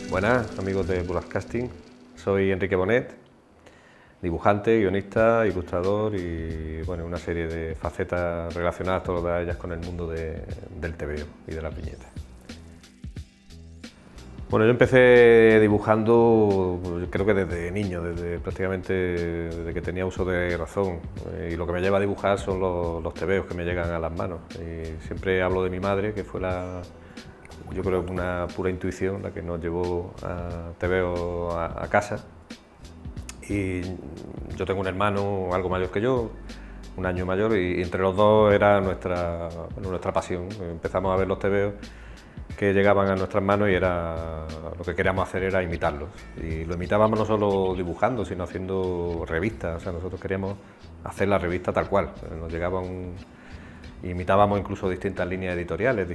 Buenas amigos de Broadcasting, soy Enrique Bonet, dibujante, guionista, ilustrador y bueno, una serie de facetas relacionadas todas ellas con el mundo del tebeo y de las viñetas. Bueno, yo empecé dibujando creo que desde niño, prácticamente desde que tenía uso de razón, y lo que me lleva a dibujar son los tebeos que me llegan a las manos. Y siempre hablo de mi madre, que fue yo creo que una pura intuición la que nos llevó a tebeo a casa. Y yo tengo un hermano algo mayor que yo, un año mayor, y entre los dos era nuestra pasión. Empezamos a ver los tebeos que llegaban a nuestras manos y lo que queríamos hacer era imitarlos. Y lo imitábamos no solo dibujando, sino haciendo revistas. O sea, nosotros queríamos hacer la revista tal cual. Nos imitábamos incluso distintas líneas editoriales,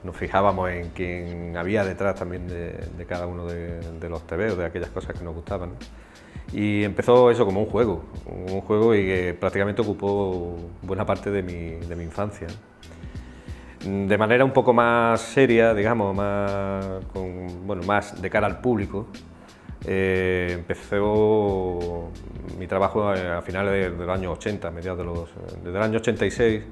nos fijábamos en quién había detrás también de cada uno de los tebeos, de aquellas cosas que nos gustaban. Y empezó eso como un juego y que prácticamente ocupó buena parte de mi infancia. De manera un poco más seria, digamos, más de cara al público, empezó mi trabajo a finales de los años 80, desde el año 86.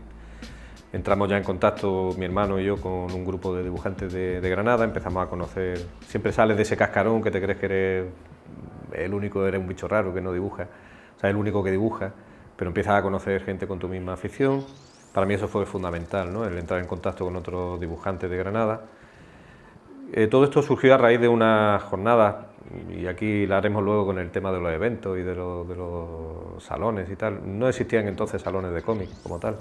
Entramos ya en contacto, mi hermano y yo, con un grupo de dibujantes de Granada, empezamos a conocer, siempre sales de ese cascarón que te crees que eres eres un bicho raro que no dibuja, o sea, el único que dibuja, pero empiezas a conocer gente con tu misma afición. Para mí eso fue fundamental, ¿no? El entrar en contacto con otros dibujantes de Granada. Todo esto surgió a raíz de una jornada, y aquí la haremos luego con el tema de los eventos y de los salones y tal. No existían entonces salones de cómic como tal,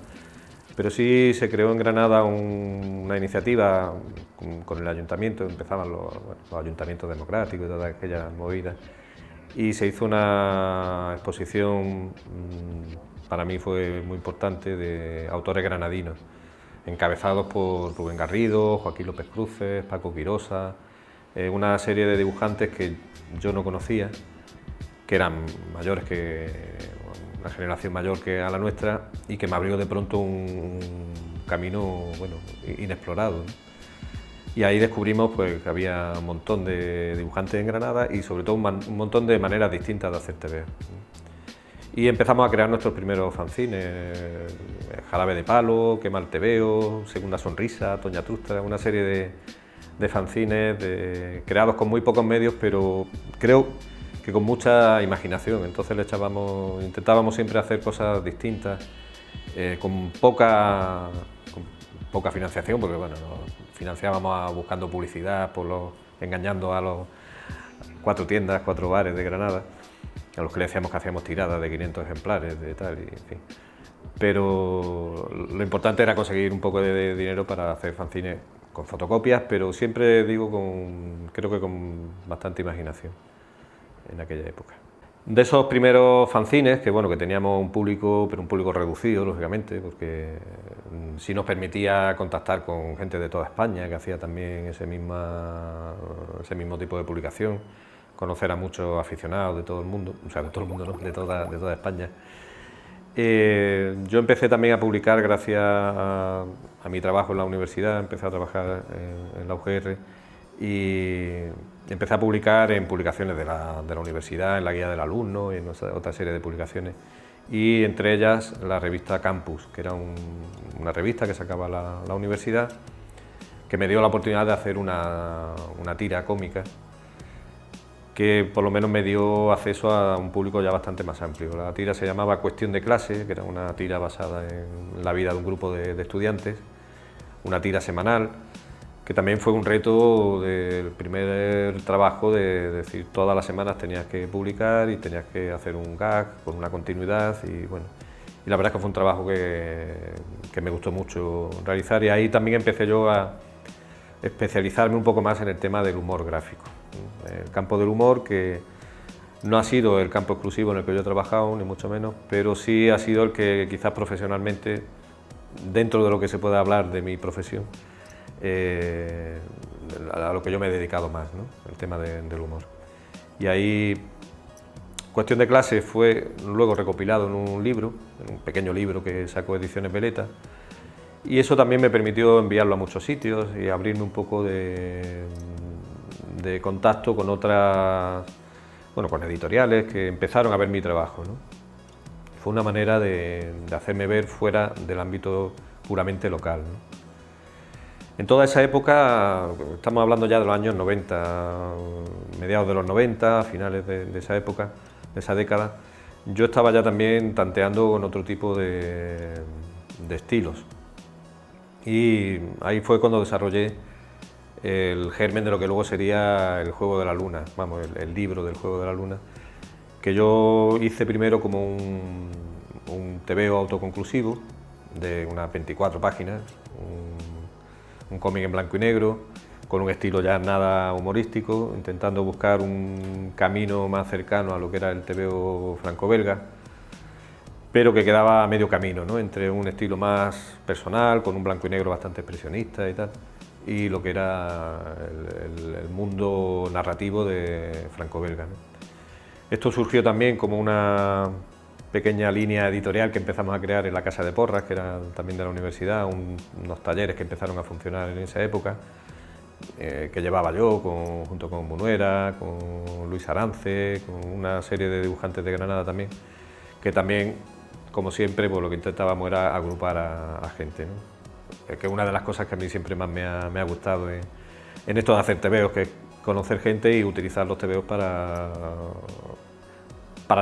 pero sí se creó en Granada una iniciativa con el ayuntamiento. Empezaban los ayuntamientos democráticos y todas aquellas movidas, y se hizo una exposición, para mí fue muy importante, de autores granadinos, encabezados por Rubén Garrido, Joaquín López Cruces, Paco Quirosa, una serie de dibujantes que yo no conocía, que eran mayores una generación mayor que a la nuestra, y que me abrió de pronto un camino inexplorado, ¿no? Y ahí descubrimos pues, que había un montón de dibujantes en Granada y sobre todo un montón de maneras distintas de hacer tebeo. Y empezamos a crear nuestros primeros fanzines, Jarabe de Palo, Quema el Tebeo, Segunda Sonrisa, Toña Trustra, una serie de fanzines creados con muy pocos medios, pero creo que con mucha imaginación. Entonces intentábamos siempre hacer cosas distintas, con poca financiación, porque bueno, nos financiábamos buscando publicidad, engañando a los 4 tiendas, 4 bares de Granada, a los que le decíamos que hacíamos tiradas de 500 ejemplares, de tal, y en fin. Pero lo importante era conseguir un poco de dinero para hacer fanzines con fotocopias, pero siempre digo creo que con bastante imaginación en aquella época. De esos primeros fanzines, que teníamos un público, pero un público reducido, lógicamente, porque sí nos permitía contactar con gente de toda España, que hacía también ese mismo tipo de publicación, conocer a muchos aficionados de todo el mundo, o sea, de todo el mundo no, de toda España. Yo empecé también a publicar gracias a mi trabajo en la universidad. Empecé a trabajar en la UGR y empecé a publicar en publicaciones de la universidad, en la guía del alumno y en otra serie de publicaciones, y entre ellas la revista Campus, que era una revista que sacaba la universidad, que me dio la oportunidad de hacer una tira cómica que por lo menos me dio acceso a un público ya bastante más amplio. La tira se llamaba Cuestión de clase, que era una tira basada en la vida de un grupo de estudiantes, una tira semanal, que también fue un reto del primer trabajo, de decir, todas las semanas tenías que publicar y tenías que hacer un gag con una continuidad, y la verdad es que fue un trabajo que me gustó mucho realizar, y ahí también empecé yo a especializarme un poco más en el tema del humor gráfico. El campo del humor, que no ha sido el campo exclusivo en el que yo he trabajado, ni mucho menos, pero sí ha sido el que quizás profesionalmente, dentro de lo que se puede hablar de mi profesión, a lo que yo me he dedicado más, ¿no? El tema del humor. Y ahí, Cuestión de clase fue luego recopilado en un libro, en un pequeño libro que sacó Ediciones Veleta, y eso también me permitió enviarlo a muchos sitios y abrirme un poco de de contacto con otras, bueno, con editoriales que empezaron a ver mi trabajo, ¿no? Fue una manera de hacerme ver fuera del ámbito puramente local, ¿no? En toda esa época, estamos hablando ya de los años 90, mediados de los 90, finales de esa época, de esa década, yo estaba ya también tanteando con otro tipo de estilos. Y ahí fue cuando desarrollé el germen de lo que luego sería el Juego de la Luna, vamos, el libro del Juego de la Luna, que yo hice primero como un tebeo autoconclusivo de unas 24 páginas, un cómic en blanco y negro, con un estilo ya nada humorístico, intentando buscar un camino más cercano a lo que era el tebeo franco-belga, pero que quedaba a medio camino, ¿no? Entre un estilo más personal, con un blanco y negro bastante expresionista y tal, y lo que era el mundo narrativo de franco-belga, ¿no? Esto surgió también como una pequeña línea editorial que empezamos a crear en la Casa de Porras, que era también de la universidad, unos talleres que empezaron a funcionar en esa época, que llevaba yo junto con Munuera, con Luis Arance, con una serie de dibujantes de Granada también, que también, como siempre, pues lo que intentábamos era agrupar a gente, ¿no? Que es una de las cosas que a mí siempre más me ha gustado en esto de hacer tebeos, que es conocer gente y utilizar los tebeos para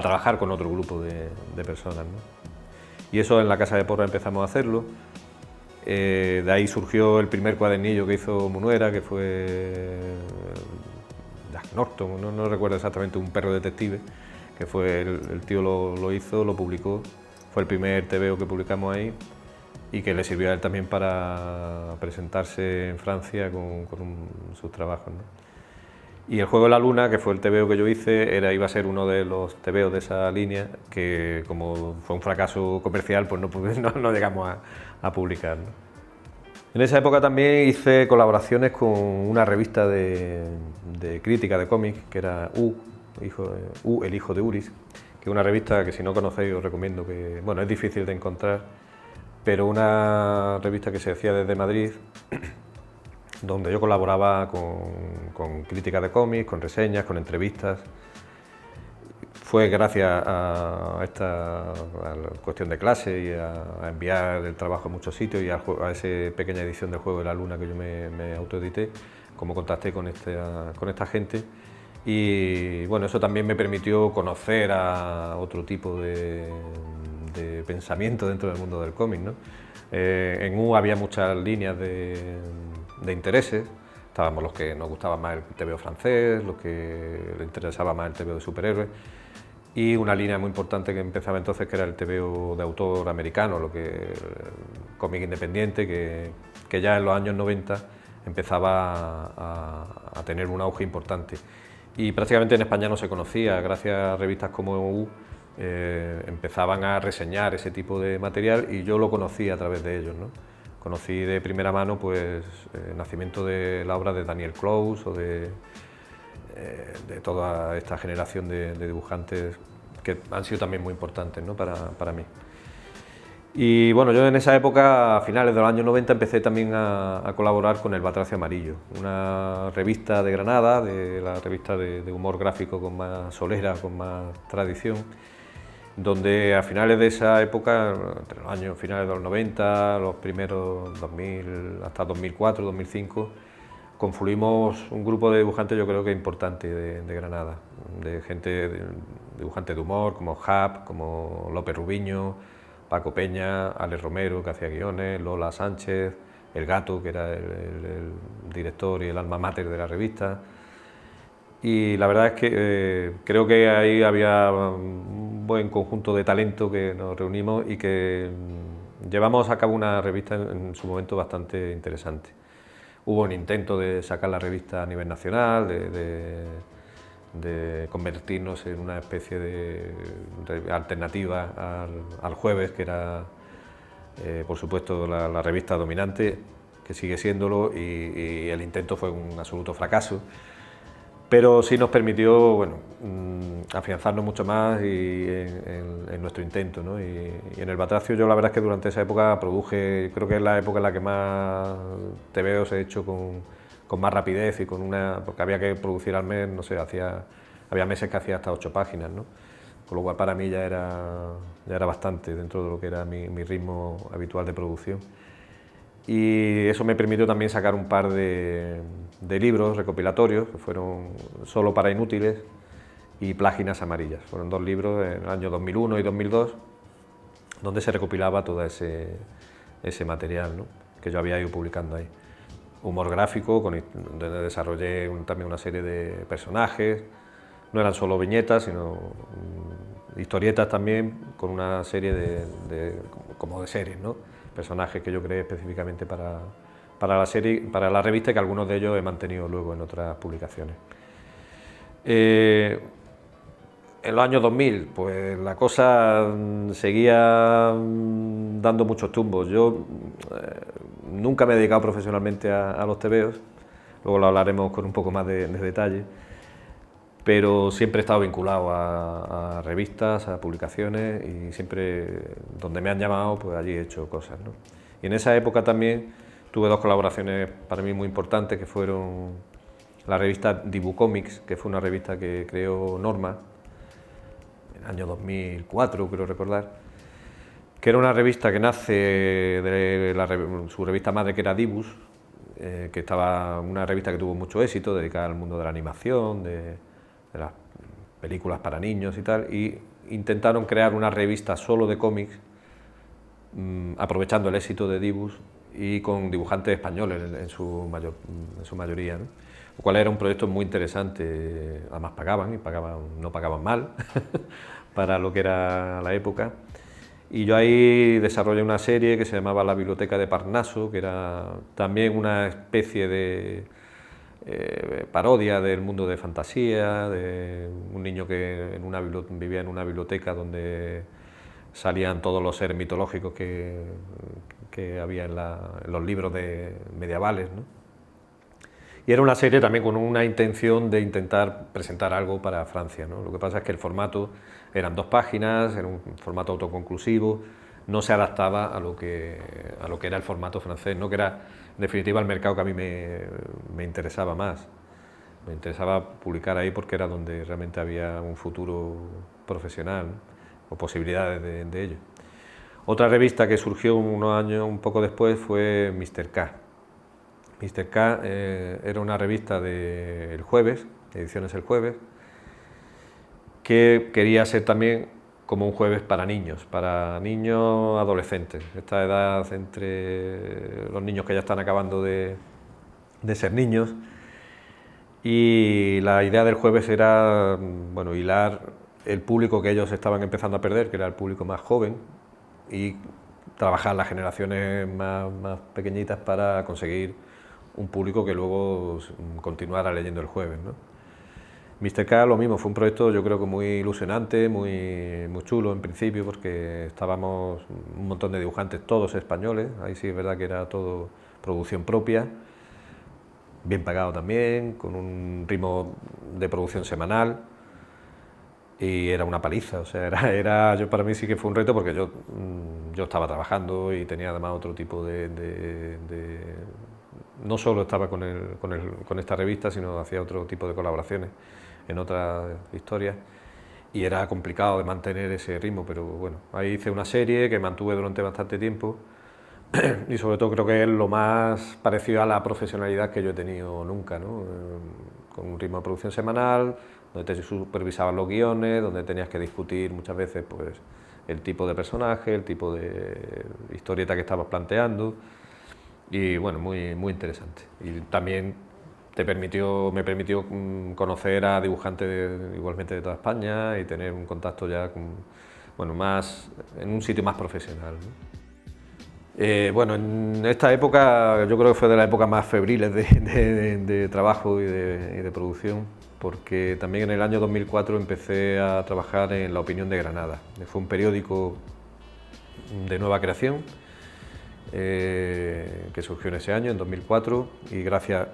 trabajar con otro grupo de personas, ¿no? Y eso en la Casa de Porras empezamos a hacerlo. De ahí surgió el primer cuadernillo que hizo Munuera, que fue Jack Norton, no recuerdo exactamente, un perro detective, que fue el tío lo hizo, lo publicó, fue el primer tebeo que publicamos ahí y que le sirvió a él también para presentarse en Francia con sus trabajos, ¿no? Y el Juego de la Luna, que fue el tebeo que yo hice, iba a ser uno de los tebeos de esa línea, que como fue un fracaso comercial, pues no llegamos a publicar, ¿no? En esa época también hice colaboraciones con una revista de crítica de cómics, que era el hijo de Uris, que es una revista que si no conocéis os recomiendo, que bueno, es difícil de encontrar, pero una revista que se hacía desde Madrid, donde yo colaboraba con crítica de cómics, con reseñas, con entrevistas. Fue gracias a la cuestión de clase y a enviar el trabajo a muchos sitios y a esa pequeña edición del Juego de la Luna que yo me autoedité, como contacté con esta gente. Y bueno, eso también me permitió conocer a otro tipo de pensamiento dentro del mundo del cómic, ¿no? En U había muchas líneas de intereses. Estábamos los que nos gustaba más el tebeo francés, los que les interesaba más el tebeo de superhéroes, y una línea muy importante que empezaba entonces, que era el tebeo de autor americano, el cómic independiente, que ya en los años 90 empezaba a tener un auge importante. Y prácticamente en España no se conocía, gracias a revistas como U, empezaban a reseñar ese tipo de material y yo lo conocí a través de ellos, ¿no? Conocí de primera mano pues, el nacimiento de la obra de Daniel Clowes o de toda esta generación de dibujantes que han sido también muy importantes, ¿no? para mí. Y bueno, yo en esa época, a finales de los años 90, empecé también a colaborar con el Batracio Amarillo, una revista de Granada, la revista de humor gráfico con más solera, con más tradición, donde a finales de esa época, entre los años finales de los 90, los primeros 2000, hasta 2004, 2005, confluimos un grupo de dibujantes, yo creo que importante de Granada, de gente, dibujantes de humor, como Jap, como López Rubiño, Paco Peña, Alex Romero, que hacía guiones, Lola Sánchez, El Gato, que era el director y el alma mater de la revista. Y la verdad es que creo que ahí había un buen conjunto de talento que nos reunimos y que llevamos a cabo una revista en su momento bastante interesante. Hubo un intento de sacar la revista a nivel nacional, de convertirnos en una especie de alternativa al Jueves, que era, por supuesto, la revista dominante, que sigue siéndolo, y el intento fue un absoluto fracaso. Pero sí nos permitió, bueno, afianzarnos mucho más en nuestro intento, ¿no? Y en el Batracio yo la verdad es que durante esa época produje, creo que es la época en la que más tebeos he hecho con con más rapidez y con porque había que producir al mes, no sé, había meses que hacía hasta 8 páginas, ¿no? Con lo cual para mí ya era bastante dentro de lo que era mi ritmo habitual de producción. Y eso me permitió también sacar un par de libros recopilatorios, que fueron Solo para inútiles y Páginas amarillas. Fueron 2 libros en el año 2001 y 2002, donde se recopilaba todo ese material, ¿no?, que yo había ido publicando ahí. Humor gráfico, donde desarrollé también una serie de personajes. No eran solo viñetas, sino historietas también, con una serie como de series, ¿no?, personajes que yo creé específicamente para la serie, para la revista, y que algunos de ellos he mantenido luego en otras publicaciones. En los años 2000, pues la cosa seguía dando muchos tumbos. Yo nunca me he dedicado profesionalmente a los tebeos, luego lo hablaremos con un poco más de detalle, pero siempre he estado vinculado a revistas, a publicaciones, y siempre donde me han llamado, pues allí he hecho cosas, ¿no? Y en esa época también tuve 2 colaboraciones para mí muy importantes, que fueron la revista Dibucomics, que fue una revista que creó Norma en el año 2004, creo recordar, que era una revista que nace de su revista madre, que era Dibus, que estaba una revista que tuvo mucho éxito, dedicada al mundo de la animación, de las películas para niños y tal, y intentaron crear una revista solo de cómics, aprovechando el éxito de Dibus y con dibujantes españoles en su mayoría, ¿no? Lo cual era un proyecto muy interesante. Además no pagaban mal para lo que era la época. Y yo ahí desarrollé una serie que se llamaba La Biblioteca de Parnaso, que era también una especie de parodia del mundo de fantasía, de un niño que vivía en una biblioteca donde salían todos los seres mitológicos que había en los libros medievales, ¿no? Y era una serie también con una intención de intentar presentar algo para Francia, ¿no? Lo que pasa es que el formato eran 2 páginas, era un formato autoconclusivo, no se adaptaba a lo que era el formato francés, ¿no?, que era en definitiva el mercado que a mí me interesaba más. Me interesaba publicar ahí porque era donde realmente había un futuro profesional, ¿no?, o posibilidades de ello. Otra revista que surgió unos años un poco después fue Mr. K. Mr. K era una revista de El Jueves, ediciones El Jueves, que quería ser también como un jueves para niños adolescentes, esta edad entre los niños que ya están acabando de ser niños. Y la idea del Jueves era, bueno, hilar el público que ellos estaban empezando a perder, que era el público más joven, y trabajar las generaciones más pequeñitas para conseguir un público que luego continuara leyendo El Jueves, ¿no? Mr. K, lo mismo, fue un proyecto yo creo que muy ilusionante, muy chulo en principio, porque estábamos un montón de dibujantes, todos españoles. Ahí sí es verdad que era todo producción propia, bien pagado también, con un ritmo de producción semanal, y era una paliza. O sea, para mí sí que fue un reto, porque yo estaba trabajando y tenía además otro tipo no solo estaba con esta revista, sino hacía otro tipo de colaboraciones en otras historias, y era complicado de mantener ese ritmo, pero bueno, ahí hice una serie que mantuve durante bastante tiempo, y sobre todo creo que es lo más parecido a la profesionalidad que yo he tenido nunca, ¿no? Con un ritmo de producción semanal, donde te supervisaban los guiones, donde tenías que discutir muchas veces pues el tipo de personaje, el tipo de historieta que estabas planteando, y bueno, muy interesante. Y también me permitió conocer a dibujantes igualmente de toda España y tener un contacto ya en un sitio más profesional, ¿no? Bueno, en esta época yo creo que fue de las épocas más febriles de trabajo y de producción, porque también en el año 2004 empecé a trabajar en La Opinión de Granada. Fue un periódico de nueva creación que surgió en ese año, en 2004, y gracias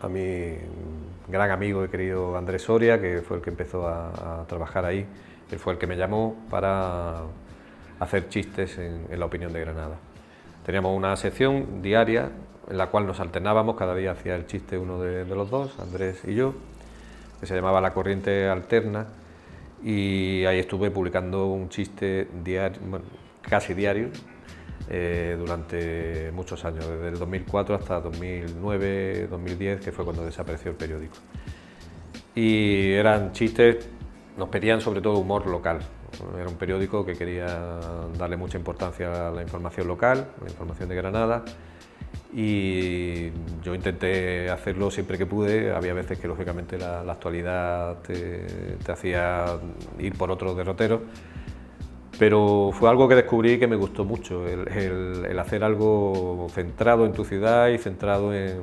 a mi gran amigo y querido Andrés Soria, que fue el que empezó a trabajar ahí, él fue el que me llamó para hacer chistes en La Opinión de Granada. Teníamos una sección diaria en la cual nos alternábamos, cada día hacía el chiste uno de los dos, Andrés y yo, que se llamaba La Corriente Alterna, y ahí estuve publicando un chiste diario, bueno, casi diario, durante muchos años, desde el 2004 hasta 2009, 2010, que fue cuando desapareció el periódico. Y eran chistes, nos pedían sobre todo humor local. Era un periódico que quería darle mucha importancia a la información local, a la información de Granada, y yo intenté hacerlo siempre que pude. Había veces que lógicamente la actualidad te hacía ir por otros derroteros, pero fue algo que descubrí que me gustó mucho, el hacer algo centrado en tu ciudad y centrado en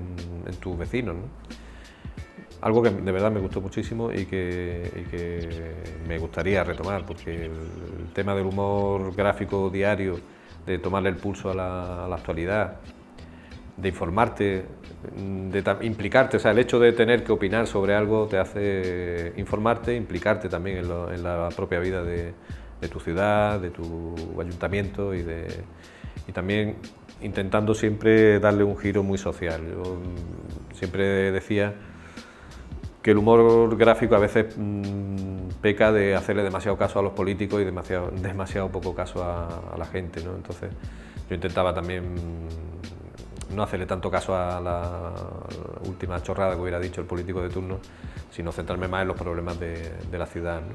tus vecinos, ¿no? Algo que de verdad me gustó muchísimo y que me gustaría retomar, porque el tema del humor gráfico diario, de tomarle el pulso a la actualidad, de informarte, de implicarte, o sea, el hecho de tener que opinar sobre algo te hace informarte, implicarte también en la propia vida de tu ciudad, de tu ayuntamiento, y también intentando siempre darle un giro muy social. Yo siempre decía que el humor gráfico a veces peca de hacerle demasiado caso a los políticos y demasiado poco caso a la gente, ¿no? Entonces yo intentaba también no hacerle tanto caso a la última chorrada que hubiera dicho el político de turno, sino centrarme más en los problemas de la ciudad, ¿no?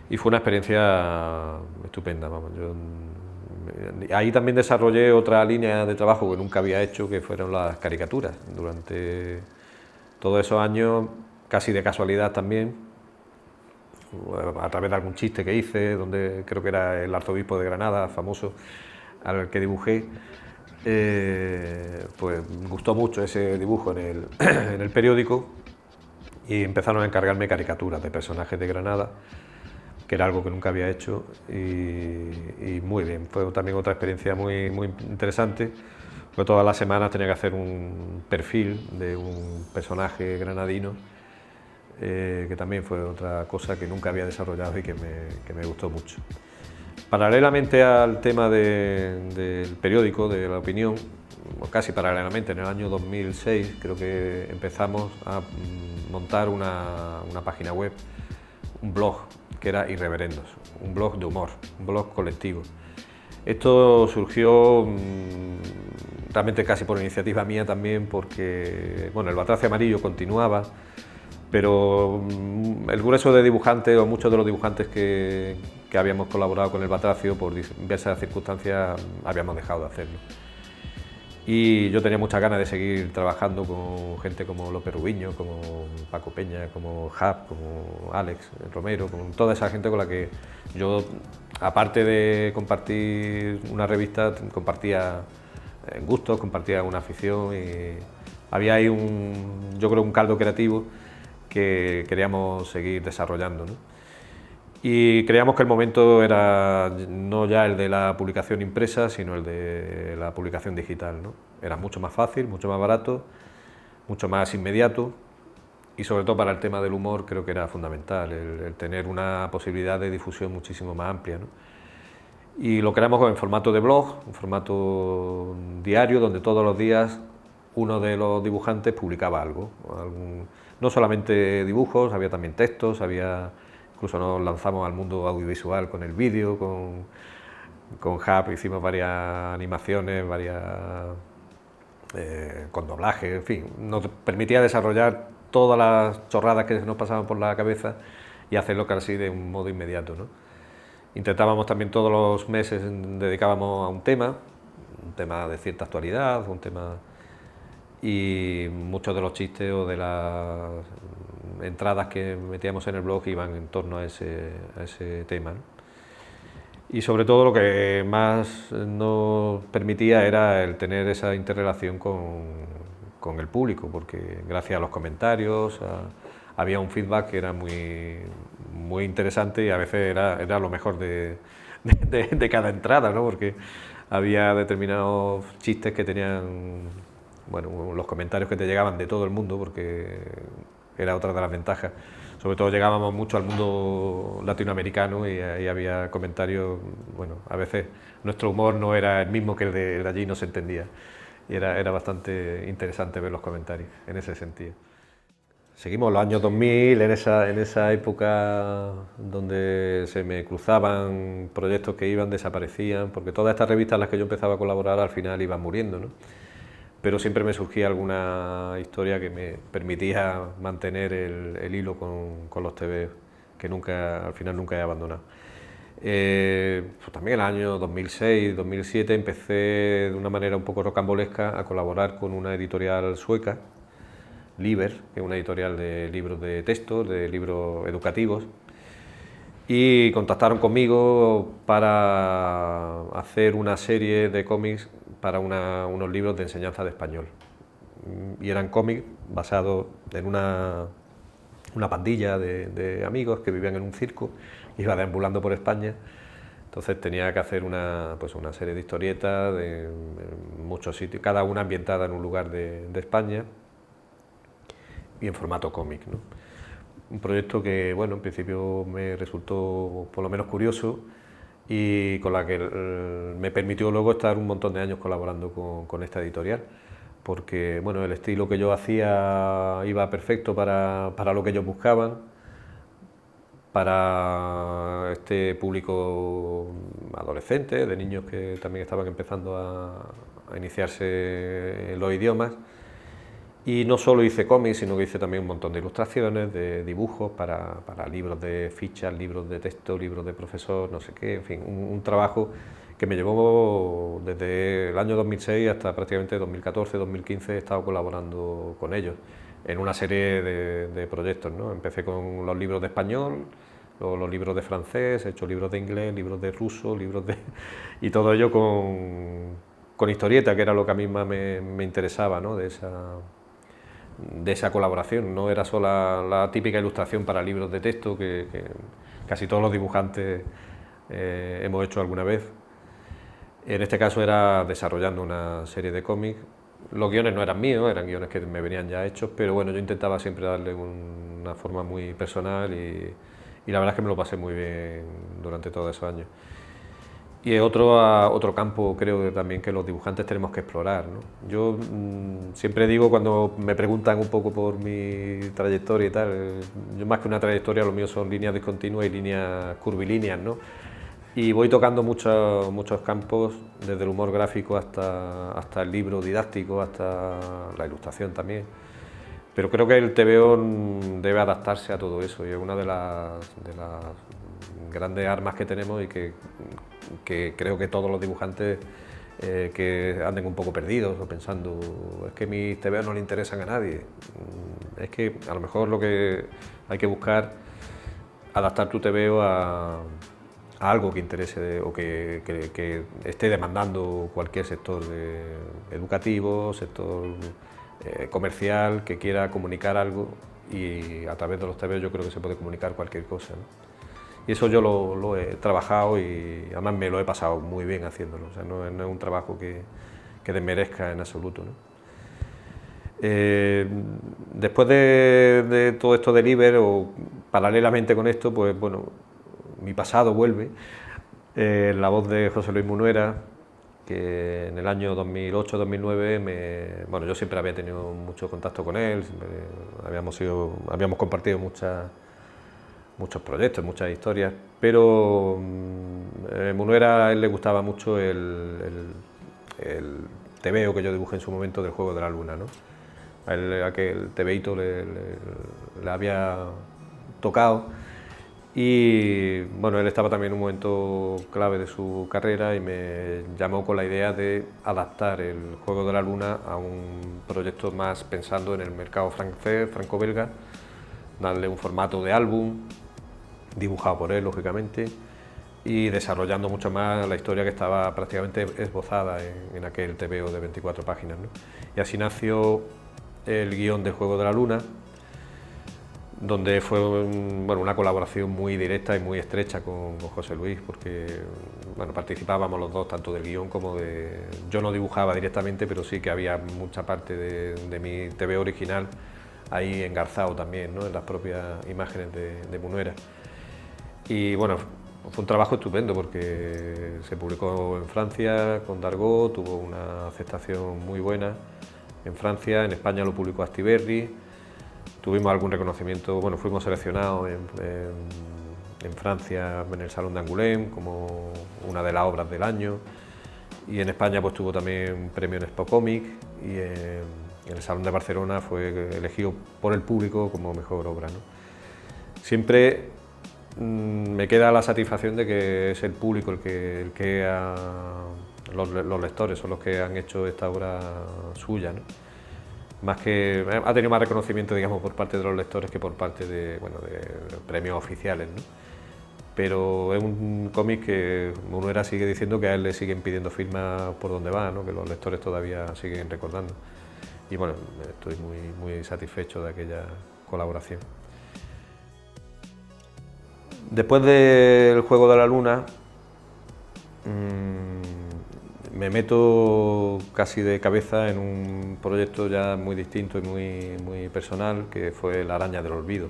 Y fue una experiencia estupenda, vamos. Ahí también desarrollé otra línea de trabajo que nunca había hecho, que fueron las caricaturas. Durante todos esos años, casi de casualidad también, a través de algún chiste que hice, donde creo que era el arzobispo de Granada, famoso, al que dibujé, pues gustó mucho ese dibujo en el periódico, y empezaron a encargarme caricaturas de personajes de Granada, que era algo que nunca había hecho, y muy bien. Fue también otra experiencia muy, muy interesante, porque todas las semanas tenía que hacer un perfil de un personaje granadino, que también fue otra cosa que nunca había desarrollado y que me gustó mucho. Paralelamente al tema del periódico, de la opinión, o casi paralelamente, en el año 2006 creo que empezamos a montar una página web, un blog, que era Irreverendos, un blog de humor, un blog colectivo. Esto surgió realmente casi por iniciativa mía también, porque bueno, el Batracio Amarillo continuaba, pero el grueso de dibujantes, o muchos de los dibujantes que habíamos colaborado con el Batracio, por diversas circunstancias habíamos dejado de hacerlo. Y yo tenía muchas ganas de seguir trabajando con gente como López Rubiño, como Paco Peña, como Jap, como Alex Romero, con toda esa gente con la que yo, aparte de compartir una revista, compartía gustos, compartía una afición, y había ahí yo creo, un caldo creativo que queríamos seguir desarrollando, ¿no? Y creíamos que el momento era no ya el de la publicación impresa, sino el de la publicación digital, ¿no? Era mucho más fácil, mucho más barato, mucho más inmediato, y sobre todo para el tema del humor creo que era fundamental el tener una posibilidad de difusión muchísimo más amplia, ¿no? Y lo creamos en formato de blog, un formato diario, donde todos los días uno de los dibujantes publicaba algo, no solamente dibujos, había también textos, incluso nos lanzamos al mundo audiovisual con el vídeo, con Hub hicimos varias animaciones, con doblaje, en fin, nos permitía desarrollar todas las chorradas que nos pasaban por la cabeza y hacerlo casi de un modo inmediato, ¿no? Intentábamos también todos los meses, dedicábamos a un tema de cierta actualidad, y muchos de los chistes o de las entradas que metíamos en el blog iban en torno a ese tema, ¿no? Y sobre todo lo que más nos permitía era el tener esa interrelación con el público, porque gracias a los comentarios había un feedback que era muy, muy interesante, y a veces era lo mejor de cada entrada, ¿no? Porque había determinados chistes que tenían, bueno, los comentarios que te llegaban de todo el mundo, porque era otra de las ventajas. Sobre todo llegábamos mucho al mundo latinoamericano, y ahí había comentarios, bueno, a veces nuestro humor no era el mismo que el de allí, no se entendía. y era bastante interesante ver los comentarios en ese sentido. Seguimos los años 2000, en esa época donde se me cruzaban proyectos que iban, desaparecían, porque todas estas revistas en las que yo empezaba a colaborar al final iban muriendo, ¿no? Pero siempre me surgía alguna historia que me permitía mantener el hilo con los TVOs, que al final nunca he abandonado. Pues también en el año 2006, 2007 empecé de una manera un poco rocambolesca a colaborar con una editorial sueca, Liber, que es una editorial de libros de texto, de libros educativos, y contactaron conmigo para hacer una serie de cómics para unos libros de enseñanza de español. Y eran cómics basados en una pandilla de amigos que vivían en un circo, iba deambulando por España. Entonces tenía que hacer una serie de historietas en muchos sitios, cada una ambientada en un lugar de España y en formato cómic, ¿no? Un proyecto que, bueno, en principio me resultó por lo menos curioso y con la que me permitió luego estar un montón de años colaborando con esta editorial, porque, bueno, el estilo que yo hacía iba perfecto para lo que ellos buscaban, para este público adolescente, de niños que también estaban empezando a iniciarse en los idiomas. Y no solo hice cómics, sino que hice también un montón de ilustraciones, de dibujos para libros de fichas, libros de texto, libros de profesor, no sé qué, en fin, un trabajo que me llevó desde el año 2006 hasta prácticamente 2014, 2015 he estado colaborando con ellos en una serie de proyectos, ¿no? Empecé con los libros de español, luego los libros de francés, he hecho libros de inglés, libros de ruso, y todo ello con historieta, que era lo que a mí más me interesaba, ¿no? de esa colaboración. No era solo la típica ilustración para libros de texto que casi todos los dibujantes hemos hecho alguna vez. En este caso era desarrollando una serie de cómics. Los guiones no eran míos, eran guiones que me venían ya hechos, pero bueno, yo intentaba siempre darle una forma muy personal y la verdad es que me lo pasé muy bien durante todos esos años. Y es otro campo, creo también, que los dibujantes tenemos que explorar, ¿no? Yo siempre digo, cuando me preguntan un poco por mi trayectoria y tal, yo más que una trayectoria, lo mío son líneas discontinuas y líneas curvilíneas, ¿no? Y voy tocando muchos campos, desde el humor gráfico hasta el libro didáctico, hasta la ilustración también. Pero creo que el TVO debe adaptarse a todo eso y es una de las grandes armas que tenemos y que creo que todos los dibujantes que anden un poco perdidos o pensando es que mis TVOs no le interesan a nadie. Es que a lo mejor lo que hay que buscar adaptar tu TVO a algo que interese o que esté demandando cualquier sector educativo, sector comercial, que quiera comunicar algo, y a través de los TVOs yo creo que se puede comunicar cualquier cosa, ¿no? Y eso yo lo he trabajado y además me lo he pasado muy bien haciéndolo, o sea, no es un trabajo que desmerezca en absoluto, ¿no? Después de todo esto de Liber, o paralelamente con esto, pues bueno, mi pasado vuelve, la voz de José Luis Munuera, que en el año 2008-2009, bueno, yo siempre había tenido mucho contacto con él, habíamos compartido muchos proyectos, muchas historias, pero Munuera, a él le gustaba mucho el TVO que yo dibujé en su momento del Juego de la Luna, ¿no? A él aquel TVito le había tocado y bueno, él estaba también en un momento clave de su carrera y me llamó con la idea de adaptar el Juego de la Luna a un proyecto más pensando en el mercado francés, franco-belga, darle un formato de álbum, dibujado por él, lógicamente, y desarrollando mucho más la historia que estaba prácticamente esbozada en aquel TVO de 24 páginas, ¿no? Y así nació el guión del Juego de la Luna, donde fue una colaboración muy directa y muy estrecha con José Luis, porque bueno, participábamos los dos, tanto del guión como de... Yo no dibujaba directamente, pero sí que había mucha parte de mi TVO original ahí engarzado también, ¿no? En las propias imágenes de Munuera. Y bueno, Fue un trabajo estupendo porque se publicó en Francia con Dargaud, tuvo una aceptación muy buena en Francia, en España lo publicó Astiberri, tuvimos algún reconocimiento, bueno, fuimos seleccionados en Francia en el Salón de Angoulême como una de las obras del año, y en España pues tuvo también un premio en Expo Comic, y en el Salón de Barcelona fue elegido por el público como mejor obra, ¿no? Siempre me queda la satisfacción de que es el público los lectores son los que han hecho esta obra suya, ¿no? Más que ha tenido más reconocimiento, digamos, por parte de los lectores que por parte de, bueno, de premios oficiales, ¿no? Pero es un cómic que Munuera sigue diciendo que a él le siguen pidiendo firmas por donde va, ¿no? Que los lectores todavía siguen recordando. Y bueno, estoy muy satisfecho de aquella colaboración. Después del Juego de la Luna, me meto casi de cabeza en un proyecto ya muy distinto y muy personal, que fue La Araña del Olvido,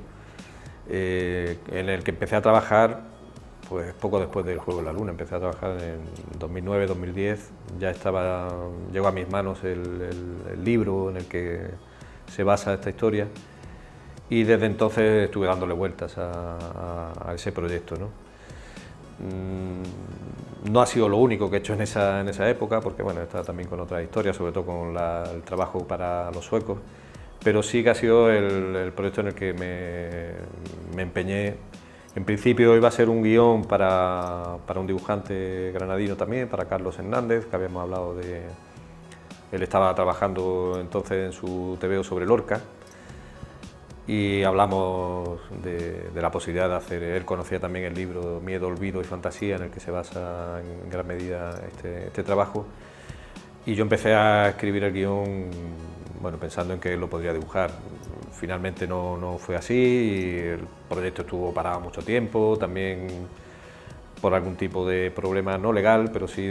en el que empecé a trabajar pues poco después del Juego de la Luna. Empecé a trabajar en 2009-2010, ya llegó a mis manos el libro en el que se basa esta historia, y desde entonces estuve dándole vueltas a ese proyecto, ¿no? No ha sido lo único que he hecho en esa época, porque bueno, he estado también con otras historias, sobre todo con el trabajo para los suecos, pero sí que ha sido el proyecto en el que me empeñé. En principio iba a ser un guión para un dibujante granadino también, para Carlos Hernández, que habíamos hablado de... Él estaba trabajando entonces en su TVO sobre Lorca, y hablamos de la posibilidad de hacer. Él conocía también el libro Miedo, Olvido y Fantasía, en el que se basa en gran medida este trabajo, y yo empecé a escribir el guión, bueno, pensando en que él lo podría dibujar. Finalmente no fue así, y el proyecto estuvo parado mucho tiempo, también por algún tipo de problema no legal, pero sí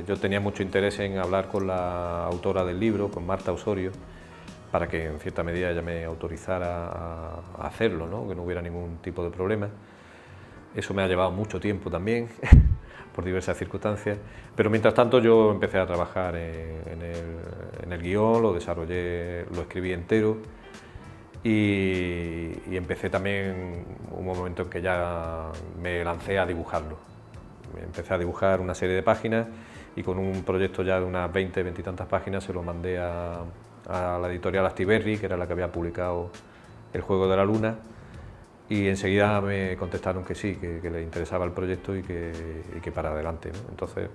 yo tenía mucho interés en hablar con la autora del libro, con Marta Osorio, para que en cierta medida ella me autorizara a hacerlo, ¿no? Que no hubiera ningún tipo de problema. Eso me ha llevado mucho tiempo también, por diversas circunstancias, pero mientras tanto yo empecé a trabajar en el guión, lo desarrollé, lo escribí entero, y empecé también un momento en que ya me lancé a dibujarlo. Empecé a dibujar una serie de páginas, y con un proyecto ya de unas 20 y tantas páginas se lo mandé a la editorial Astiberri, que era la que había publicado El Juego de la Luna, y enseguida me contestaron que sí, que les interesaba el proyecto y que para adelante, ¿no? Entonces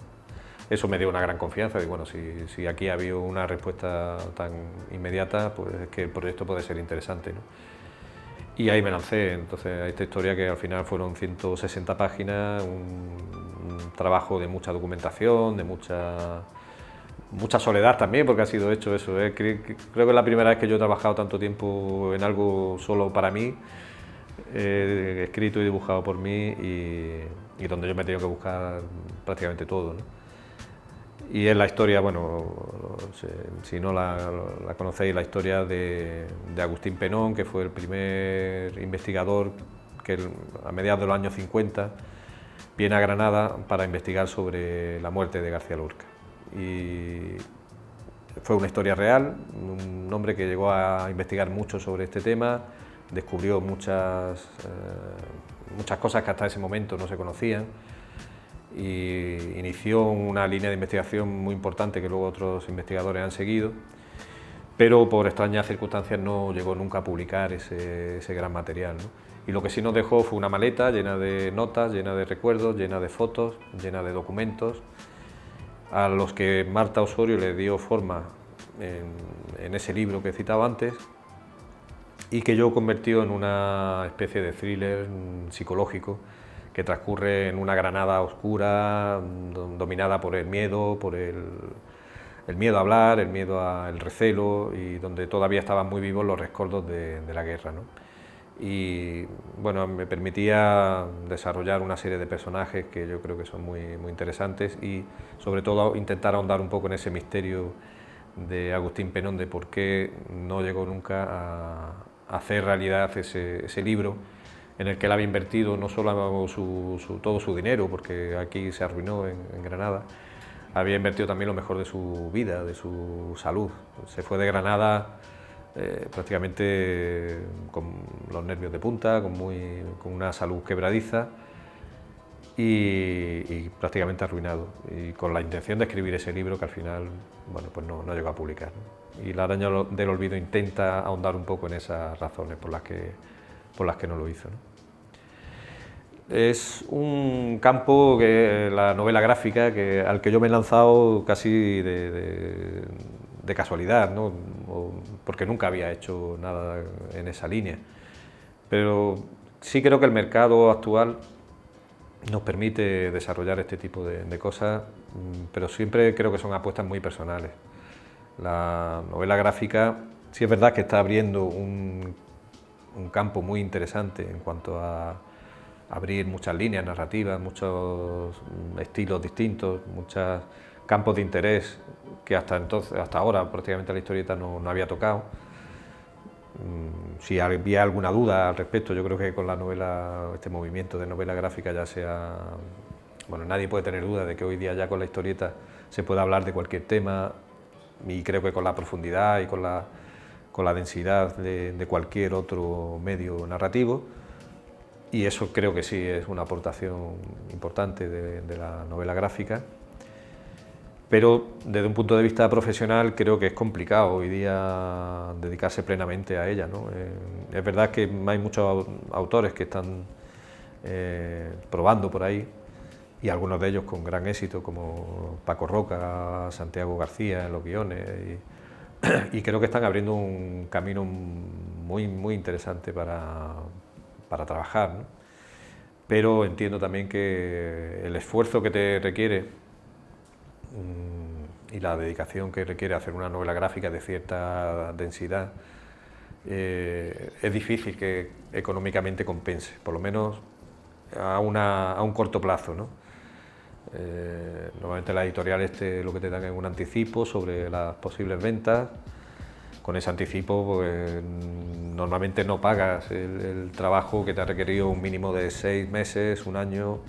eso me dio una gran confianza de, bueno, si aquí ha habido una respuesta tan inmediata, pues es que el proyecto puede ser interesante, ¿no? Y ahí me lancé entonces a esta historia, que al final fueron 160 páginas, un trabajo de mucha documentación, de mucha soledad también, porque ha sido hecho eso, ¿eh? Creo que es la primera vez que yo he trabajado tanto tiempo en algo solo para mí, escrito y dibujado por mí, y donde yo me he tenido que buscar prácticamente todo, ¿no? Y es la historia, bueno, si no la conocéis, la historia de Agustín Penón, que fue el primer investigador que a mediados de los años 50 viene a Granada para investigar sobre la muerte de García Lorca. Y fue una historia real, un hombre que llegó a investigar mucho sobre este tema, descubrió muchas cosas que hasta ese momento no se conocían, y inició una línea de investigación muy importante que luego otros investigadores han seguido, pero por extrañas circunstancias no llegó nunca a publicar ese gran material, ¿no? Y lo que sí nos dejó fue una maleta llena de notas, llena de recuerdos, llena de fotos, llena de documentos, a los que Marta Osorio le dio forma en ese libro que he citado antes, y que yo he convertido en una especie de thriller psicológico que transcurre en una Granada oscura, dominada por el miedo a hablar, el miedo al recelo, y donde todavía estaban muy vivos los rescoldos de la guerra, ¿no? Y bueno, me permitía desarrollar una serie de personajes que yo creo que son muy interesantes, y sobre todo intentar ahondar un poco en ese misterio de Agustín Penón, de por qué no llegó nunca a hacer realidad ese libro, en el que él había invertido no solo todo su dinero, porque aquí se arruinó en Granada, había invertido también lo mejor de su vida, de su salud. Se fue de Granada prácticamente con los nervios de punta, con una salud quebradiza y prácticamente arruinado, y con la intención de escribir ese libro que al final, bueno, pues no llegó a publicar, ¿no? Y La araña del olvido intenta ahondar un poco en esas razones por las que no lo hizo, ¿no? Es un campo, la novela gráfica, al que yo me he lanzado casi de casualidad, ¿no? Porque nunca había hecho nada en esa línea. Pero sí creo que el mercado actual nos permite desarrollar este tipo de cosas, pero siempre creo que son apuestas muy personales. La novela gráfica sí es verdad que está abriendo un campo muy interesante en cuanto a abrir muchas líneas narrativas, muchos estilos distintos, muchos campos de interés que hasta ahora prácticamente la historieta no había tocado. Si había alguna duda al respecto, yo creo que con la novela, este movimiento de novela gráfica bueno, nadie puede tener duda de que hoy día ya con la historieta se puede hablar de cualquier tema, y creo que con la profundidad y con la densidad de cualquier otro medio narrativo, y eso creo que sí es una aportación importante de la novela gráfica. Pero desde un punto de vista profesional creo que es complicado hoy día dedicarse plenamente a ella, ¿no? Es verdad que hay muchos autores que están probando por ahí, y algunos de ellos con gran éxito, como Paco Roca, Santiago García en los guiones, y creo que están abriendo un camino muy interesante para trabajar, ¿no? Pero entiendo también que el esfuerzo que te requiere y la dedicación que requiere hacer una novela gráfica de cierta densidad es difícil que económicamente compense, por lo menos a un corto plazo, ¿no? Normalmente las editoriales lo que te dan es un anticipo sobre las posibles ventas. Con ese anticipo pues, normalmente no pagas el trabajo que te ha requerido un mínimo de 6 meses, un año.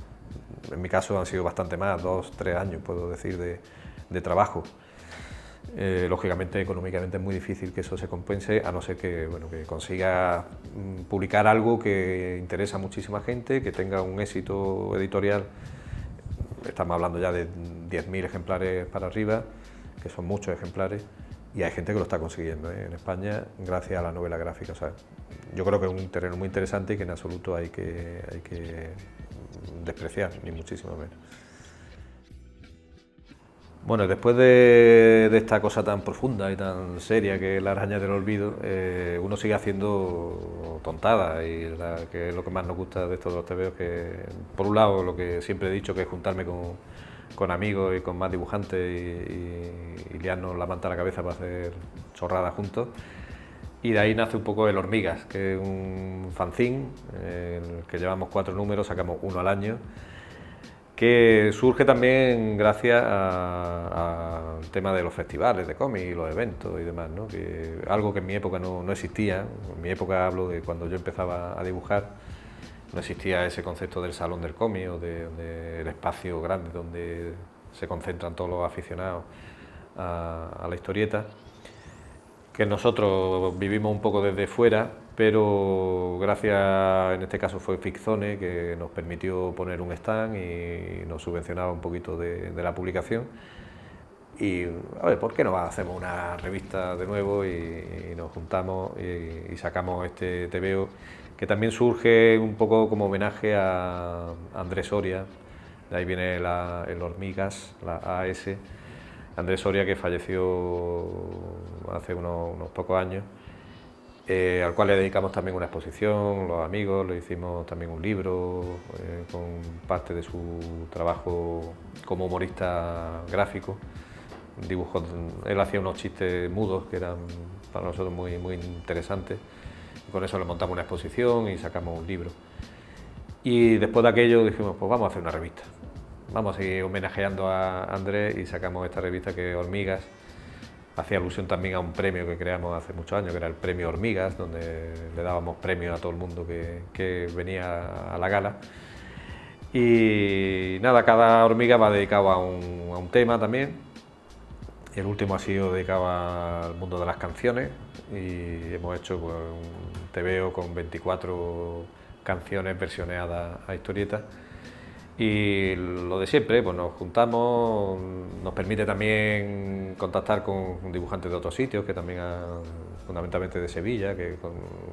En mi caso han sido bastante más, 2, 3 años puedo decir de trabajo. Lógicamente económicamente es muy difícil que eso se compense, a no ser que consiga publicar algo que interesa a muchísima gente, que tenga un éxito editorial. Estamos hablando ya de 10.000 ejemplares para arriba, que son muchos ejemplares, y hay gente que lo está consiguiendo, ¿eh? En España, gracias a la novela gráfica. O sea, yo creo que es un terreno muy interesante y que en absoluto hay que despreciar, ni muchísimo menos. Bueno, después de esta cosa tan profunda y tan seria que es La araña del olvido, uno sigue haciendo tontadas, y que es lo que más nos gusta de estos dos tebeos, que por un lado lo que siempre he dicho, que es juntarme con amigos y con más dibujantes y liarnos la manta a la cabeza para hacer chorradas juntos. Y de ahí nace un poco el Hormigas, que es un fanzine en el que llevamos 4 números, sacamos uno al año, que surge también gracias al tema de los festivales de cómic y los eventos y demás, ¿no? Que algo que en mi época no existía. En mi época, hablo de cuando yo empezaba a dibujar, no existía ese concepto del salón del cómic o del espacio grande donde se concentran todos los aficionados a la historieta, que nosotros vivimos un poco desde fuera, pero gracias, en este caso fue Fixzone, que nos permitió poner un stand y nos subvencionaba un poquito de la publicación. Y a ver, ¿por qué no hacemos una revista de nuevo y nos juntamos y sacamos este tebeo, que también surge un poco como homenaje a Andrés Soria? De ahí viene el Hormigas, la AS. Andrés Soria, que falleció hace unos pocos años, al cual le dedicamos también una exposición, los amigos, le hicimos también un libro con parte de su trabajo como humorista gráfico. Dibujos, él hacía unos chistes mudos que eran para nosotros muy interesantes, y con eso le montamos una exposición y sacamos un libro. Y después de aquello dijimos, pues vamos a hacer una revista. Vamos a seguir homenajeando a Andrés, y sacamos esta revista que es Hormigas, hacía alusión también a un premio que creamos hace muchos años, que era el premio Hormigas, donde le dábamos premios a todo el mundo que venía a la gala. Y nada, cada hormiga va dedicado a un tema también. El último ha sido dedicado al mundo de las canciones y hemos hecho pues, un tebeo con 24 canciones versioneadas a historietas. Y lo de siempre, pues nos juntamos, nos permite también contactar con dibujantes de otros sitios, que también, fundamentalmente de Sevilla, que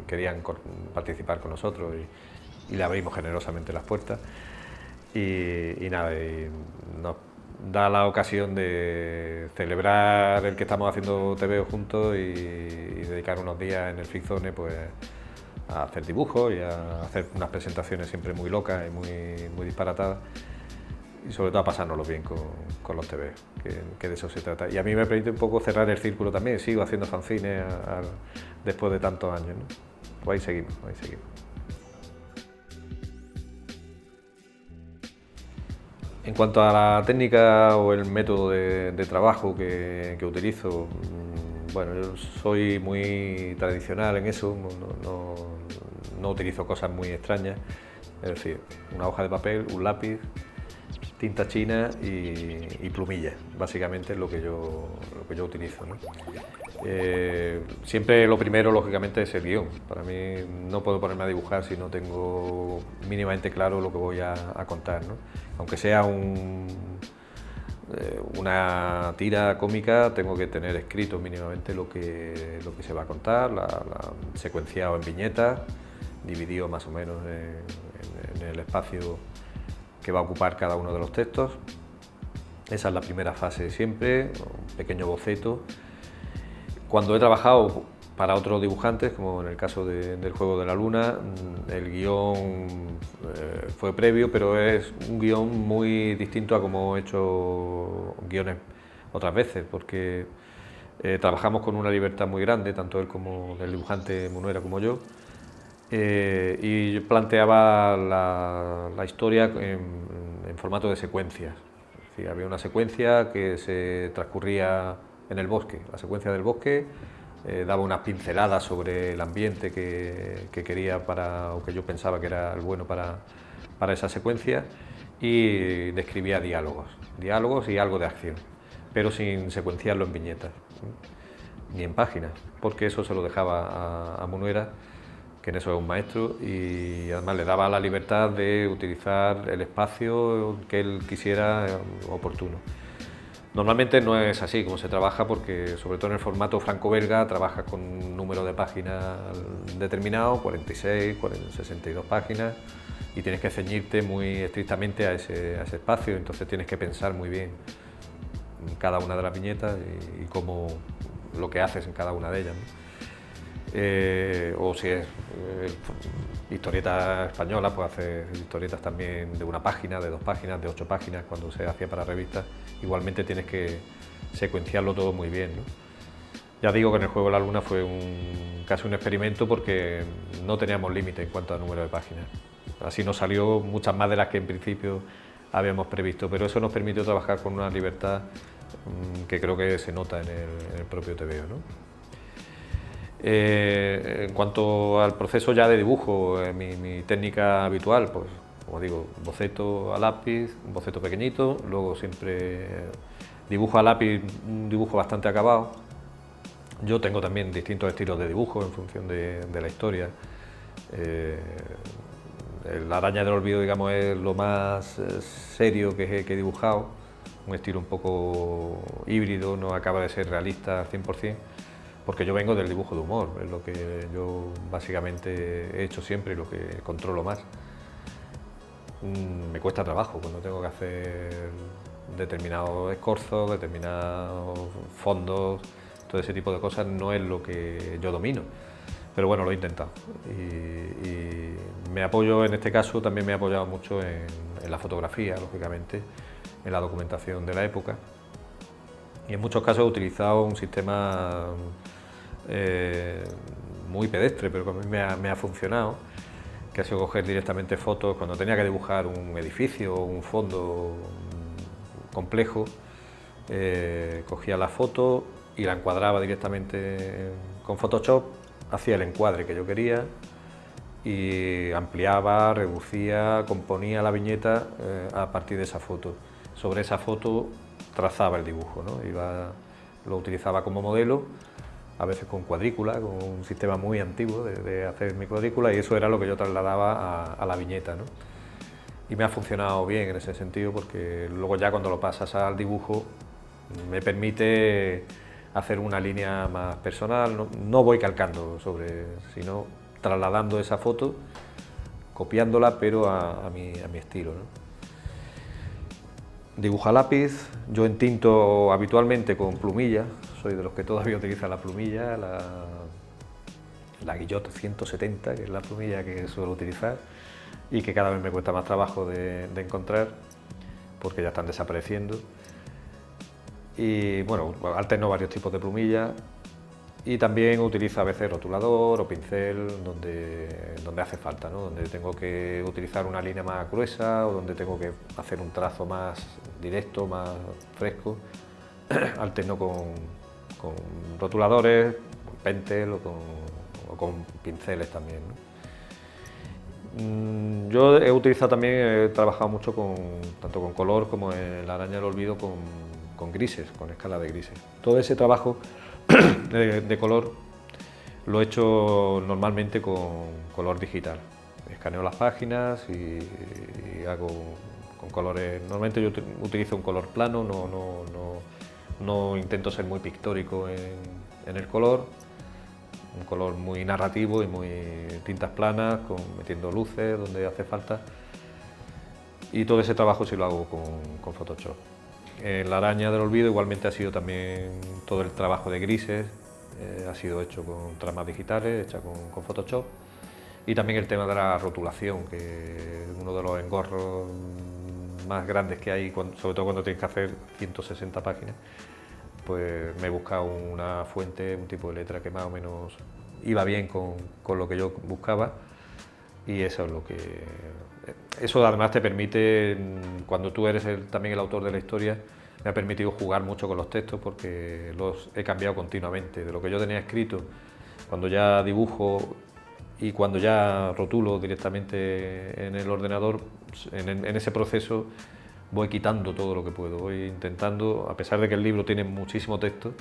querían participar con nosotros y le abrimos generosamente las puertas. Y nada, y nos da la ocasión de celebrar el que estamos haciendo TVO juntos y dedicar unos días en el Free pues, a hacer dibujos y a hacer unas presentaciones siempre muy locas y muy disparatadas y sobre todo a pasárnoslo bien con los TVO, que de eso se trata. Y a mí me permite un poco cerrar el círculo también, sigo haciendo fanzines después de tantos años, ¿no? Pues ahí seguimos, ahí seguimos. En cuanto a la técnica o el método de trabajo que utilizo, bueno, yo soy muy tradicional en eso, no utilizo cosas muy extrañas, es decir, una hoja de papel, un lápiz, tinta china y plumilla, básicamente es lo que yo utilizo, ¿no? Siempre lo primero, lógicamente, es el guión. Para mí no puedo ponerme a dibujar si no tengo mínimamente claro lo que voy a contar, ¿no? Aunque sea una tira cómica, tengo que tener escrito mínimamente lo que se va a contar, secuenciado en viñetas, dividido más o menos en el espacio que va a ocupar cada uno de los textos. Esa es la primera fase siempre, un pequeño boceto. Cuando he trabajado para otros dibujantes, como en el caso del Juego de la Luna, el guión fue previo, pero es un guión muy distinto a como he hecho guiones otras veces, porque trabajamos con una libertad muy grande, tanto él como el dibujante Munuera como yo, y yo planteaba la historia en formato de secuencias. Es decir, había una secuencia que se transcurría en el bosque, la secuencia del bosque, daba unas pinceladas sobre el ambiente que quería o que yo pensaba que era el bueno para esa secuencia y describía diálogos y algo de acción, pero sin secuenciarlo en viñetas, ni en páginas, porque eso se lo dejaba a Munuera, que en eso es un maestro, y además le daba la libertad de utilizar el espacio que él quisiera oportuno. Normalmente no es así como se trabaja, porque sobre todo en el formato franco-belga trabajas con un número de páginas determinado, 46, 62 páginas, y tienes que ceñirte muy estrictamente a ese espacio, entonces tienes que pensar muy bien en cada una de las viñetas y cómo lo que haces en cada una de ellas, ¿no? O si es historieta española, pues hacer historietas también de una página, de 2 páginas, de 8 páginas, cuando se hacía para revistas. Igualmente tienes que secuenciarlo todo muy bien, ¿no? Ya digo que en el Juego de la Luna fue casi un experimento, porque no teníamos límite en cuanto al número de páginas. Así nos salió muchas más de las que en principio habíamos previsto, pero eso nos permitió trabajar con una libertad que creo que se nota en el propio TVO, ¿no? En cuanto al proceso ya de dibujo, mi técnica habitual, pues como digo, boceto a lápiz, un boceto pequeñito, luego siempre dibujo a lápiz, un dibujo bastante acabado. Yo tengo también distintos estilos de dibujo en función de la historia. La araña del olvido, digamos, es lo más serio que he dibujado, un estilo un poco híbrido, no acaba de ser realista al 100%. Porque yo vengo del dibujo de humor, es lo que yo básicamente he hecho siempre y lo que controlo más. Me cuesta trabajo cuando tengo que hacer determinados escorzos, determinados fondos, todo ese tipo de cosas no es lo que yo domino. Pero bueno, lo he intentado y me apoyo, en este caso también me he apoyado mucho en la fotografía, lógicamente, en la documentación de la época. Y en muchos casos he utilizado un sistema muy pedestre, pero que a mí me ha funcionado, que ha sido coger directamente fotos cuando tenía que dibujar un edificio o un fondo complejo. Cogía la foto y la encuadraba directamente con Photoshop, hacía el encuadre que yo quería y ampliaba, reducía, componía la viñeta a partir de esa foto. Sobre esa foto trazaba el dibujo, ¿no? Lo utilizaba como modelo, a veces con cuadrícula, con un sistema muy antiguo de hacer mi cuadrícula, y eso era lo que yo trasladaba a la viñeta, ¿no? Y me ha funcionado bien en ese sentido, porque luego ya cuando lo pasas al dibujo me permite hacer una línea más personal, no voy calcando sino trasladando esa foto, copiándola, pero a mi estilo, ¿no? Dibujo a lápiz, yo entinto habitualmente con plumilla, soy de los que todavía utiliza la plumilla, la Guillot 170, que es la plumilla que suelo utilizar y que cada vez me cuesta más trabajo de encontrar, porque ya están desapareciendo. Y bueno, alterno varios tipos de plumilla y también utilizo a veces rotulador o pincel donde hace falta, ¿no? Donde tengo que utilizar una línea más gruesa o donde tengo que hacer un trazo más directo, más fresco. Alterno con rotuladores, con pentel o con pinceles también, ¿no? Yo he utilizado también, he trabajado mucho tanto con color como en La araña del olvido con grises, con escala de grises. Todo ese trabajo de color lo he hecho normalmente con color digital. Escaneo las páginas y hago con colores. Normalmente yo utilizo un color plano, no intento ser muy pictórico en el color. Un color muy narrativo y muy tintas planas, metiendo luces donde hace falta. Y todo ese trabajo sí lo hago con Photoshop. En La araña del olvido igualmente ha sido también todo el trabajo de grises, ha sido hecho con tramas digitales, hecha con Photoshop. Y también el tema de la rotulación, que es uno de los engorros más grandes que hay, sobre todo cuando tienes que hacer 160 páginas. Pues me he buscado una fuente, un tipo de letra que más o menos iba bien con lo que yo buscaba, y eso es lo que... Eso además te permite, cuando tú eres también el autor de la historia, me ha permitido jugar mucho con los textos porque los he cambiado continuamente. De lo que yo tenía escrito, cuando ya dibujo y cuando ya rotulo directamente en el ordenador, en ese proceso voy quitando todo lo que puedo, voy intentando, a pesar de que el libro tiene muchísimo texto,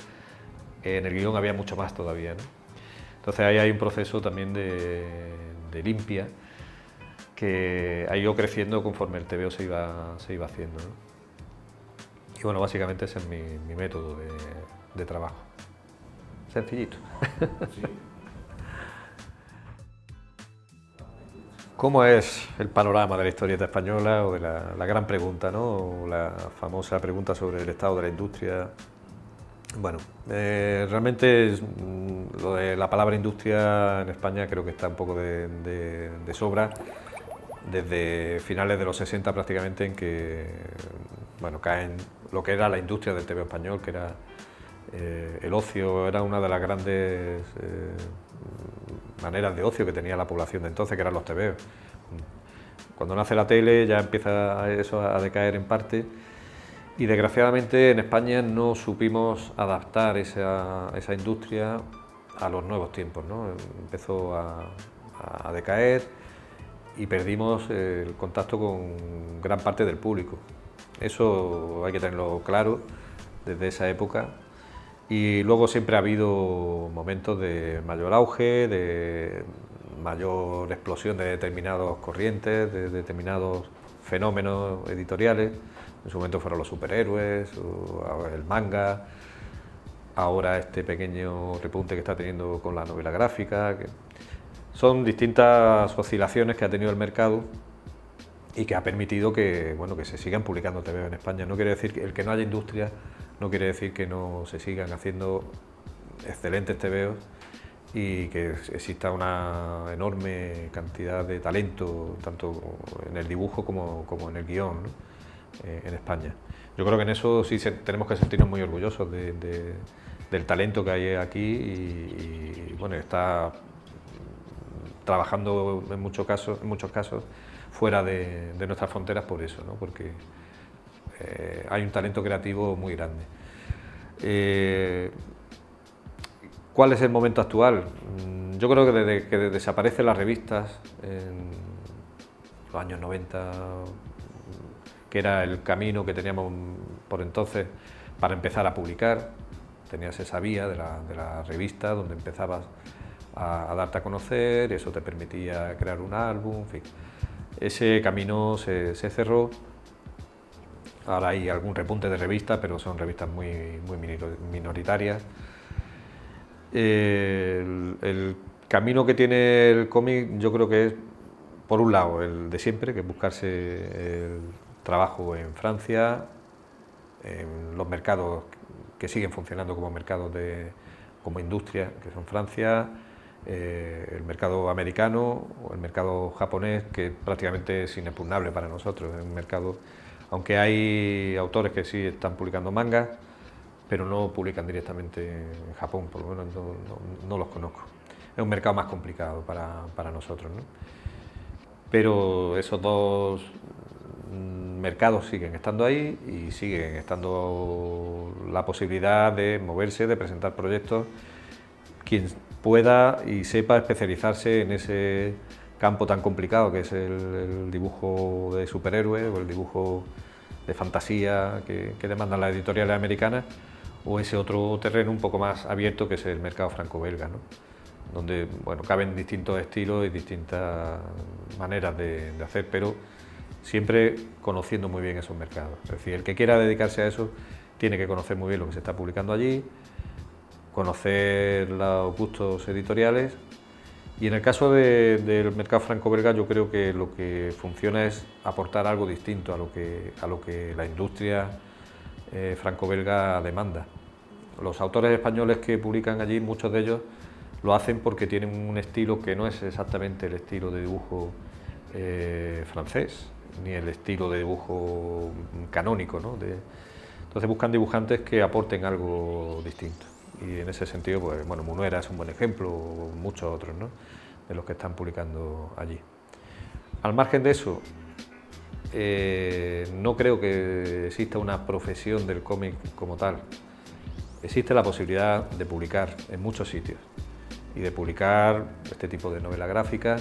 en el guión había mucho más todavía, ¿no? Entonces ahí hay un proceso también de limpia que ha ido creciendo conforme el TVO se iba haciendo, ¿no? Y bueno, básicamente ese es mi método de trabajo. Sencillito. Sí. ¿Cómo es el panorama de la historieta española o de la gran pregunta, ¿no? O la famosa pregunta sobre el estado de la industria? Bueno, realmente lo de la palabra industria en España creo que está un poco de sobra desde finales de los 60 prácticamente, en que bueno, caen lo que era la industria del TVO español, que era el ocio, era una de las grandes maneras de ocio que tenía la población de entonces, que eran los TVOs. Cuando nace la tele ya empieza eso a decaer en parte, y desgraciadamente en España no supimos adaptar esa industria a los nuevos tiempos, ¿no? Empezó a decaer y perdimos el contacto con gran parte del público. Eso hay que tenerlo claro desde esa época. Y luego siempre ha habido momentos de mayor auge, de mayor explosión de determinados corrientes, de determinados fenómenos editoriales. En su momento fueron los superhéroes, o el manga, ahora este pequeño repunte que está teniendo con la novela gráfica. Son distintas oscilaciones que ha tenido el mercado y que ha permitido que, bueno, que se sigan publicando TVO en España. No quiere decir que el que no haya industria, no quiere decir que no se sigan haciendo excelentes TVOs y que exista una enorme cantidad de talento, tanto en el dibujo como en el guión, ¿no? En España. Yo creo que en eso sí tenemos que sentirnos muy orgullosos del talento que hay aquí y bueno, está trabajando en muchos casos fuera de nuestras fronteras por eso, ¿no? Porque hay un talento creativo muy grande. ¿Cuál es el momento actual? Yo creo que desde que desaparecen las revistas en los años 90, que era el camino que teníamos por entonces para empezar a publicar, tenías esa vía de la revista donde empezabas a darte a conocer, eso te permitía crear un álbum, en fin. Ese camino se cerró. Ahora hay algún repunte de revistas, pero son revistas muy minoritarias. El camino que tiene el cómic yo creo que es, por un lado, el de siempre, que es buscarse el trabajo en Francia, en los mercados que siguen funcionando como mercados como industria, que son Francia, el mercado americano o el mercado japonés, que prácticamente es inexpugnable para nosotros. Es un mercado, aunque hay autores que sí están publicando mangas, pero no publican directamente en Japón, por lo menos no los conozco. Es un mercado más complicado para nosotros, ¿no? Pero esos dos mercados siguen estando ahí y siguen estando la posibilidad de moverse, de presentar proyectos. Quien pueda y sepa especializarse en ese campo tan complicado que es el dibujo de superhéroes o el dibujo de fantasía que demandan las editoriales americanas, o ese otro terreno un poco más abierto que es el mercado franco-belga, ¿no? Donde bueno, caben distintos estilos y distintas maneras de hacer, pero siempre conociendo muy bien esos mercados. Es decir, el que quiera dedicarse a eso tiene que conocer muy bien lo que se está publicando allí, conocer los gustos editoriales, y en el caso del mercado franco-belga yo creo que lo que funciona es aportar algo distinto a lo que la industria franco-belga demanda. Los autores españoles que publican allí, muchos de ellos lo hacen porque tienen un estilo que no es exactamente el estilo de dibujo francés, ni el estilo de dibujo canónico, ¿no? Entonces buscan dibujantes que aporten algo distinto. Y en ese sentido, pues, bueno, Munuera es un buen ejemplo, o muchos otros, ¿no?, de los que están publicando allí. Al margen de eso, no creo que exista una profesión del cómic como tal. Existe la posibilidad de publicar en muchos sitios y de publicar este tipo de novela gráfica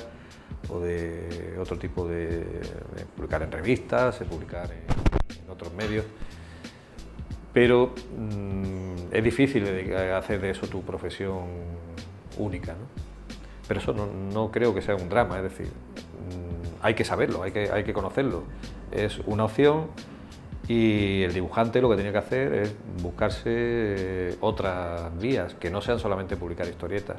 o de otro tipo de publicar en revistas, de publicar en otros medios, pero es difícil hacer de eso tu profesión única, ¿no? Pero eso no creo que sea un drama, es decir, hay que saberlo, hay que conocerlo. Es una opción y el dibujante lo que tiene que hacer es buscarse otras vías, que no sean solamente publicar historietas.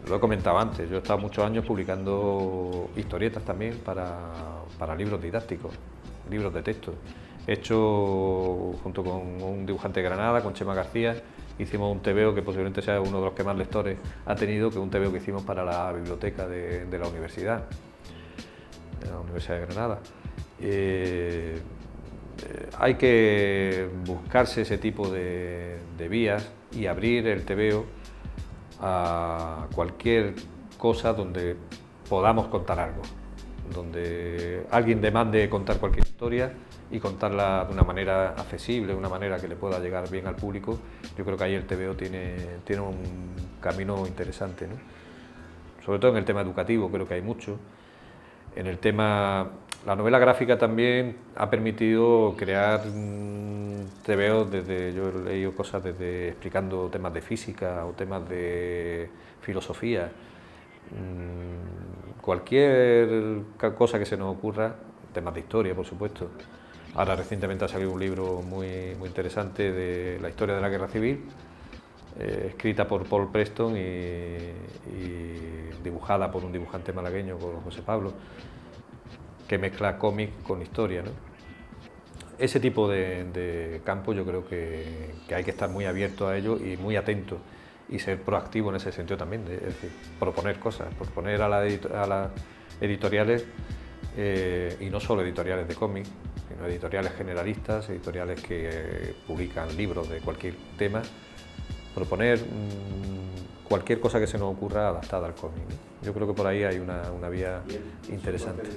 Lo he comentado antes, yo he estado muchos años publicando historietas también para libros didácticos, libros de texto. He hecho, junto con un dibujante de Granada, con Chema García, hicimos un TVO que posiblemente sea uno de los que más lectores ha tenido, que es un TVO que hicimos para la biblioteca de la Universidad de Granada. Hay que buscarse ese tipo de vías y abrir el TVO a cualquier cosa donde podamos contar algo, donde alguien demande contar cualquier historia y contarla de una manera accesible, una manera que le pueda llegar bien al público. Yo creo que ahí el TVO tiene un camino interesante, ¿no? Sobre todo en el tema educativo creo que hay mucho. En el tema, la novela gráfica también ha permitido crear TVO yo he leído cosas desde explicando temas de física o temas de filosofía, cualquier cosa que se nos ocurra, temas de historia, por supuesto. Ahora recientemente ha salido un libro muy interesante de la historia de la Guerra Civil, escrita por Paul Preston y dibujada por un dibujante malagueño, por José Pablo, que mezcla cómic con historia, ¿no? Ese tipo de campo yo creo que hay que estar muy abierto a ello y muy atento y ser proactivo en ese sentido también, es decir, proponer cosas, proponer a las editoriales, y no solo editoriales de cómic, sino editoriales generalistas, editoriales que publican libros de cualquier tema, proponer cualquier cosa que se nos ocurra adaptada al cómic, ¿no? Yo creo que por ahí hay una vía interesante.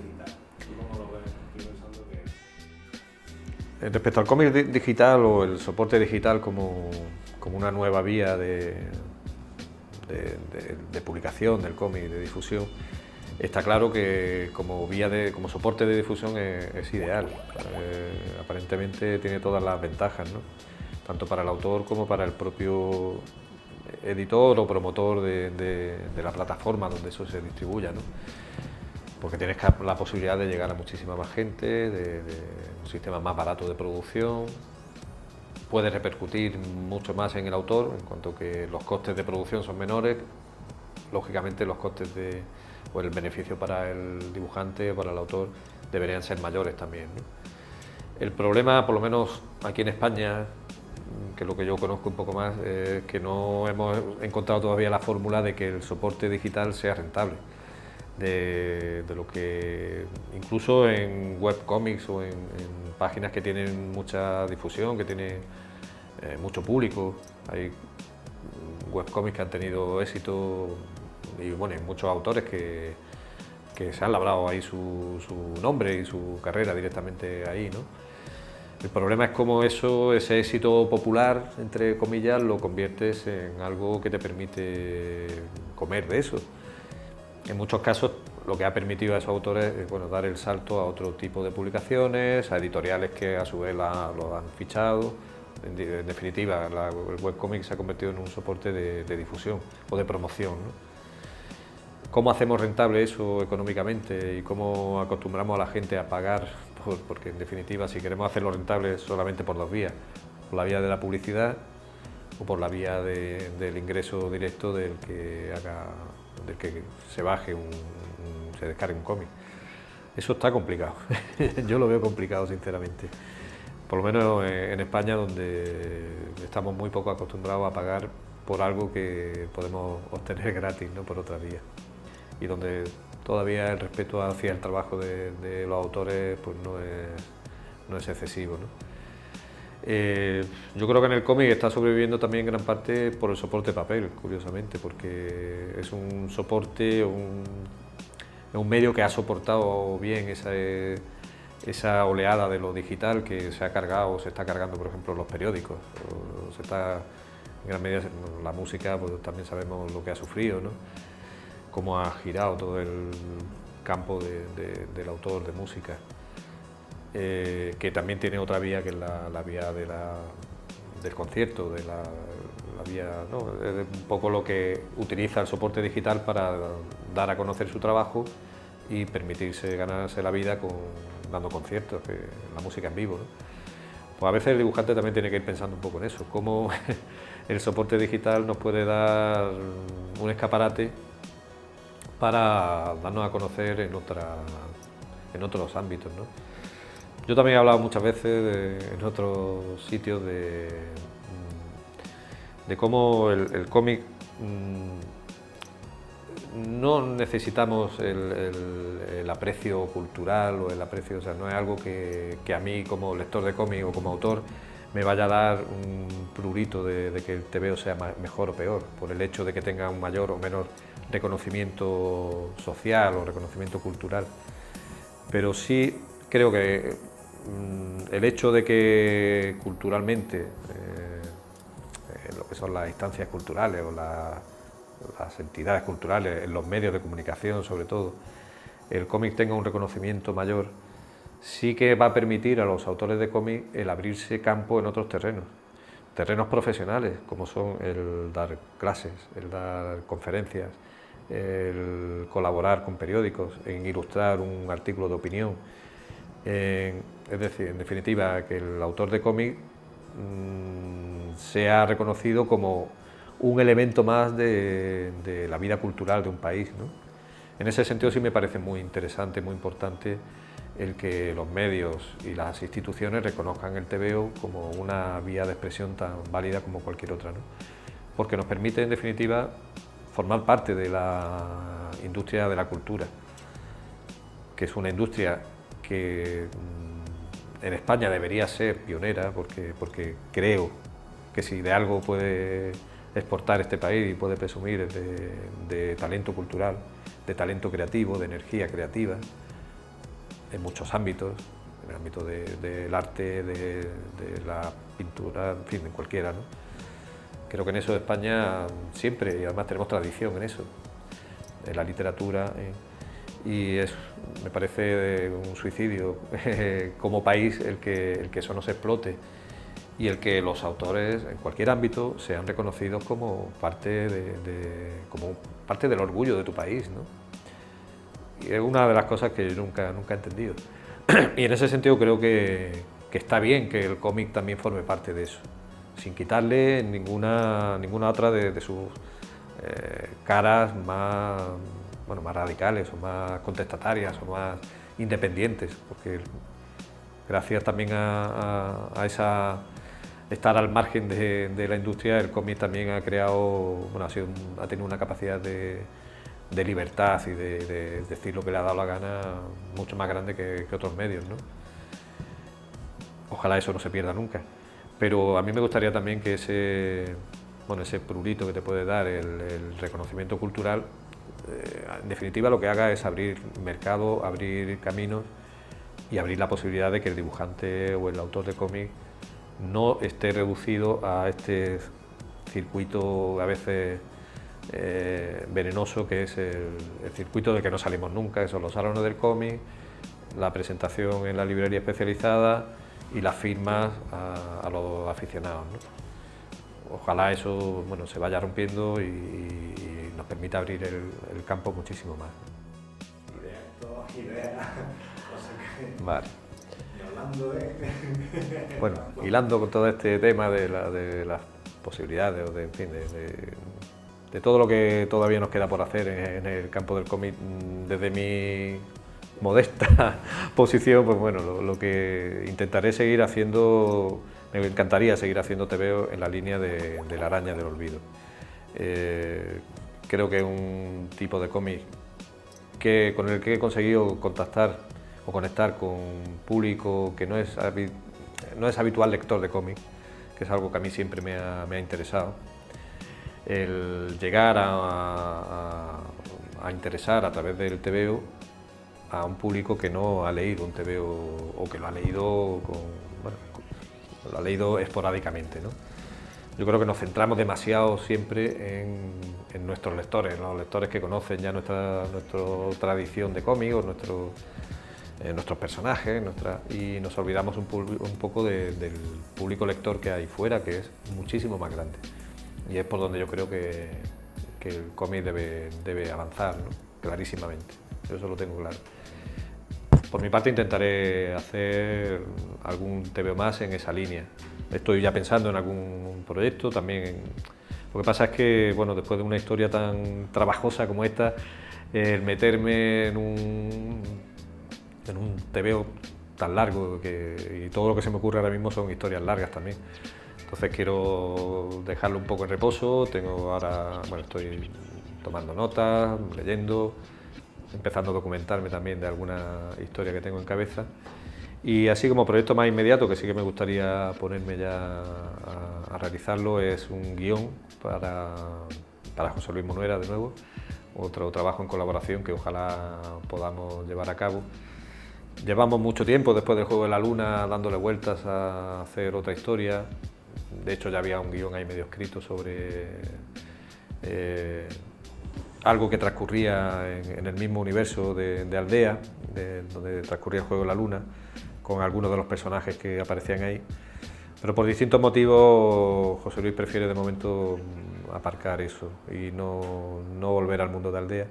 Respecto al cómic digital o el soporte digital como una nueva vía de de publicación del cómic, de difusión, está claro que como como soporte de difusión es ideal. Aparentemente tiene todas las ventajas, ¿no? Tanto para el autor como para el propio editor o promotor de la plataforma donde eso se distribuya, ¿no? Porque tienes la posibilidad de llegar a muchísima más gente, de un sistema más barato de producción, puede repercutir mucho más en el autor, en cuanto que los costes de producción son menores, lógicamente los costes o el beneficio para el dibujante o para el autor deberían ser mayores también, ¿no? El problema, por lo menos aquí en España, que es lo que yo conozco un poco más, es que no hemos encontrado todavía la fórmula de que el soporte digital sea rentable. De lo que incluso en webcomics o en páginas que tienen mucha difusión, que tienen mucho público, hay webcomics que han tenido éxito y bueno, hay muchos autores que se han labrado ahí su nombre y su carrera directamente ahí, ¿no? El problema es cómo ese éxito popular, entre comillas, lo conviertes en algo que te permite comer de eso. En muchos casos lo que ha permitido a esos autores es, bueno, dar el salto a otro tipo de publicaciones, a editoriales que a su vez lo han fichado. En definitiva, el webcomic se ha convertido en un soporte de difusión o de promoción, ¿no? ¿Cómo hacemos rentable eso económicamente y cómo acostumbramos a la gente a pagar? Porque en definitiva, si queremos hacerlo rentable solamente por dos vías, por la vía de la publicidad o por la vía del ingreso directo del que se baje se descargue un cómic. Eso está complicado. Yo lo veo complicado, sinceramente. Por lo menos en España, donde estamos muy poco acostumbrados a pagar por algo que podemos obtener gratis, ¿no? Por otra vía. Y donde todavía el respeto hacia el trabajo de los autores pues no es excesivo, ¿no? Yo creo que en el cómic está sobreviviendo también en gran parte por el soporte papel, curiosamente, porque es un soporte, un medio que ha soportado bien esa oleada de lo digital que se ha cargado o se está cargando, por ejemplo, los periódicos. En gran medida la música, pues también sabemos lo que ha sufrido, ¿no? Cómo ha girado todo el campo del autor de música. Que también tiene otra vía, que es la vía del concierto, la vía, ¿no? Es un poco lo que utiliza el soporte digital para dar a conocer su trabajo y permitirse ganarse la vida dando conciertos, la música en vivo, ¿no? Pues a veces el dibujante también tiene que ir pensando un poco en eso, cómo el soporte digital nos puede dar un escaparate para darnos a conocer en otros ámbitos, ¿no? Yo también he hablado muchas veces en otros sitios de cómo el cómic no necesitamos el aprecio cultural o el aprecio, o sea, no es algo que a mí como lector de cómic o como autor me vaya a dar un prurito de que el TVO sea mejor o peor, por el hecho de que tenga un mayor o menor reconocimiento social o reconocimiento cultural. Pero sí creo que el hecho de que culturalmente, lo que son las instancias culturales o las entidades culturales, en los medios de comunicación sobre todo, el cómic tenga un reconocimiento mayor, sí que va a permitir a los autores de cómic el abrirse campo en otros terrenos profesionales, como son el dar clases, el dar conferencias, el colaborar con periódicos, en ilustrar un artículo de opinión. Es decir, en definitiva, que el autor de cómic sea reconocido como un elemento más de la vida cultural de un país, ¿no? En ese sentido sí me parece muy interesante, muy importante el que los medios y las instituciones reconozcan el TVO como una vía de expresión tan válida como cualquier otra, ¿no? Porque nos permite, en definitiva, formar parte de la industria de la cultura, que es una industria que en España debería ser pionera, porque creo que si de algo puede exportar este país y puede presumir de talento cultural, de talento creativo, de energía creativa, en muchos ámbitos, en el ámbito del arte, de la pintura, en fin, en cualquiera, ¿no? Creo que en eso España siempre, y además tenemos tradición en eso, en la literatura, y me parece un suicidio como país el que eso no se explote y el que los autores en cualquier ámbito sean reconocidos como parte, como parte del orgullo de tu país, ¿no? Y es una de las cosas que yo nunca he entendido. Y en ese sentido creo que está bien que el cómic también forme parte de eso, sin quitarle ninguna otra de sus caras más, bueno, más radicales o más contestatarias o más independientes, porque gracias también a esa estar al margen de la industria, el cómic también ha creado, bueno, ha tenido una capacidad de libertad y de decir lo que le ha dado la gana mucho más grande que otros medios, ¿no? Ojalá eso no se pierda nunca. Pero a mí me gustaría también que ese prurito que te puede dar el reconocimiento cultural, en definitiva lo que haga es abrir mercado, abrir caminos y abrir la posibilidad de que el dibujante o el autor de cómic no esté reducido a este circuito a veces venenoso que es el circuito del que no salimos nunca, que son los salones del cómic, la presentación en la librería especializada y las firmas a los aficionados, ¿no? Ojalá eso, bueno, se vaya rompiendo y nos permita abrir el campo muchísimo más. Idea. Vale. Y hablando Bueno, hilando con todo este tema de las posibilidades, en fin, de todo lo que todavía nos queda por hacer en el campo del cómic, desde mi modesta posición, pues bueno, lo que intentaré seguir haciendo, me encantaría seguir haciendo TVO en la línea de la araña del olvido. Creo que es un tipo de cómic con el que he conseguido contactar o conectar con un público que no es habitual lector de cómic, que es algo que a mí siempre me ha interesado. El llegar a interesar a través del TVO a un público que no ha leído un TVO o que lo ha leído lo ha leído esporádicamente, ¿no? Yo creo que nos centramos demasiado siempre en nuestros lectores, en los lectores que conocen ya nuestra tradición de cómics, nuestros personajes, y nos olvidamos un poco del público lector que hay fuera, que es muchísimo más grande. Y es por donde yo creo que el cómic debe avanzar, ¿no? Clarísimamente, yo eso lo tengo claro. Por mi parte intentaré hacer algún TVO más en esa línea. Estoy ya pensando en algún proyecto también. Lo que pasa es que, bueno, después de una historia tan trabajosa como esta, el meterme en un TVO tan largo y todo lo que se me ocurre ahora mismo son historias largas también. Entonces quiero dejarlo un poco en reposo. Estoy tomando notas, leyendo, empezando a documentarme también de alguna historia que tengo en cabeza. Y así como proyecto más inmediato, que sí que me gustaría ponerme ya a realizarlo, es un guión para José Luis Monuera, de nuevo, otro trabajo en colaboración que ojalá podamos llevar a cabo. Llevamos mucho tiempo después del Juego de la Luna dándole vueltas a hacer otra historia. De hecho ya había un guión ahí medio escrito sobre algo que transcurría en el mismo universo de Aldea, donde transcurría el Juego de la Luna, con algunos de los personajes que aparecían ahí. Pero por distintos motivos José Luis prefiere de momento aparcar eso y no volver al mundo de Aldea.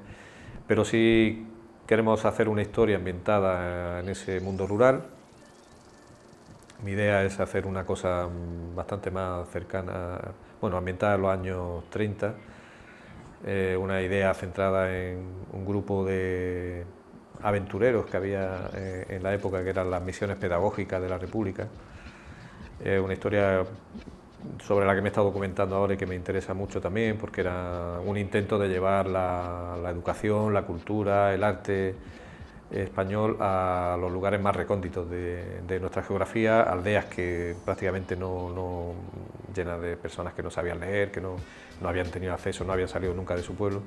Pero sí queremos hacer una historia ambientada en ese mundo rural. Mi idea es hacer una cosa bastante más cercana, bueno, ambientada en los años 30, una idea centrada en un grupo de aventureros que había en la época, que eran las misiones pedagógicas de la República. Una historia sobre la que me he estado documentando ahora y que me interesa mucho también, porque era un intento de llevar la educación, la cultura, el arte español a los lugares más recónditos de nuestra geografía, aldeas que prácticamente no llenas de personas que no sabían leer, que no habían tenido acceso, no habían salido nunca de su pueblo.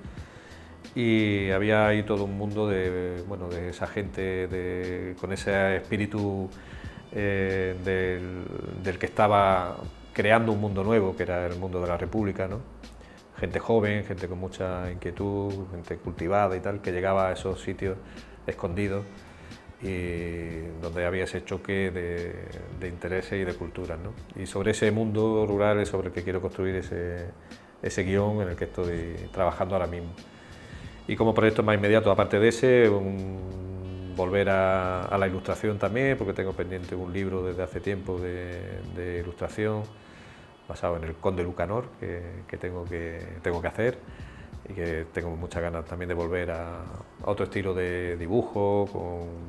Y había ahí todo un mundo de esa gente con ese espíritu del que estaba creando un mundo nuevo, que era el mundo de la República, ¿no? Gente joven, gente con mucha inquietud, gente cultivada y tal, que llegaba a esos sitios escondidos y donde había ese choque de intereses y de culturas, ¿no? Y sobre ese mundo rural es sobre el que quiero construir ese guión en el que estoy trabajando ahora mismo. Y como proyecto más inmediato, aparte de ese, volver a la ilustración también, porque tengo pendiente un libro desde hace tiempo de ilustración, basado en el Conde Lucanor, que tengo que hacer, y que tengo muchas ganas también de volver a otro estilo de dibujo,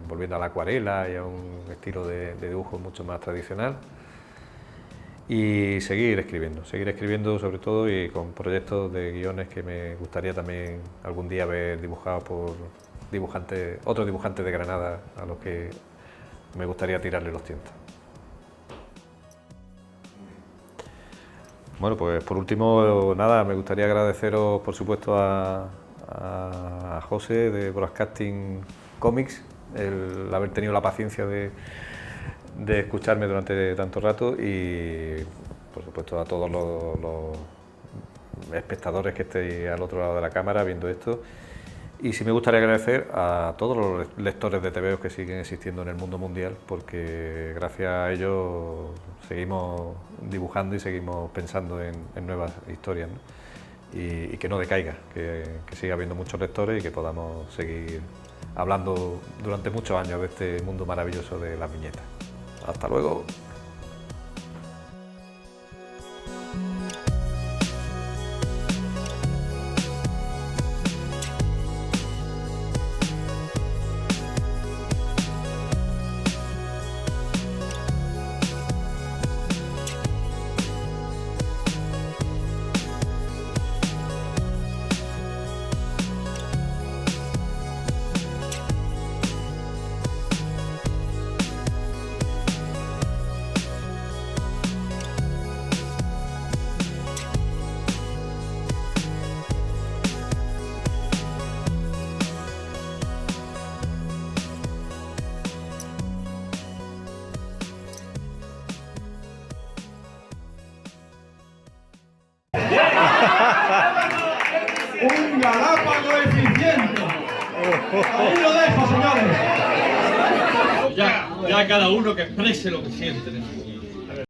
volviendo a la acuarela y a un estilo de dibujo mucho más tradicional. Y seguir escribiendo sobre todo, y con proyectos de guiones que me gustaría también algún día ver dibujados por otros dibujantes de Granada a los que me gustaría tirarle los tientos. Bueno, pues por último, nada, me gustaría agradeceros por supuesto a José de Broadcasting Comics el haber tenido la paciencia de escucharme durante tanto rato, y por supuesto a todos los espectadores que estéis al otro lado de la cámara viendo esto. Y sí me gustaría agradecer a todos los lectores de TVOs que siguen existiendo en el mundo mundial, porque gracias a ellos seguimos dibujando y seguimos pensando en nuevas historias, ¿no? Y que no decaiga, que siga habiendo muchos lectores y que podamos seguir hablando durante muchos años de este mundo maravilloso de las viñetas. ¡Hasta luego! Un galápago eficiente. Ahí lo dejo, señores. Ya cada uno que exprese lo que siente.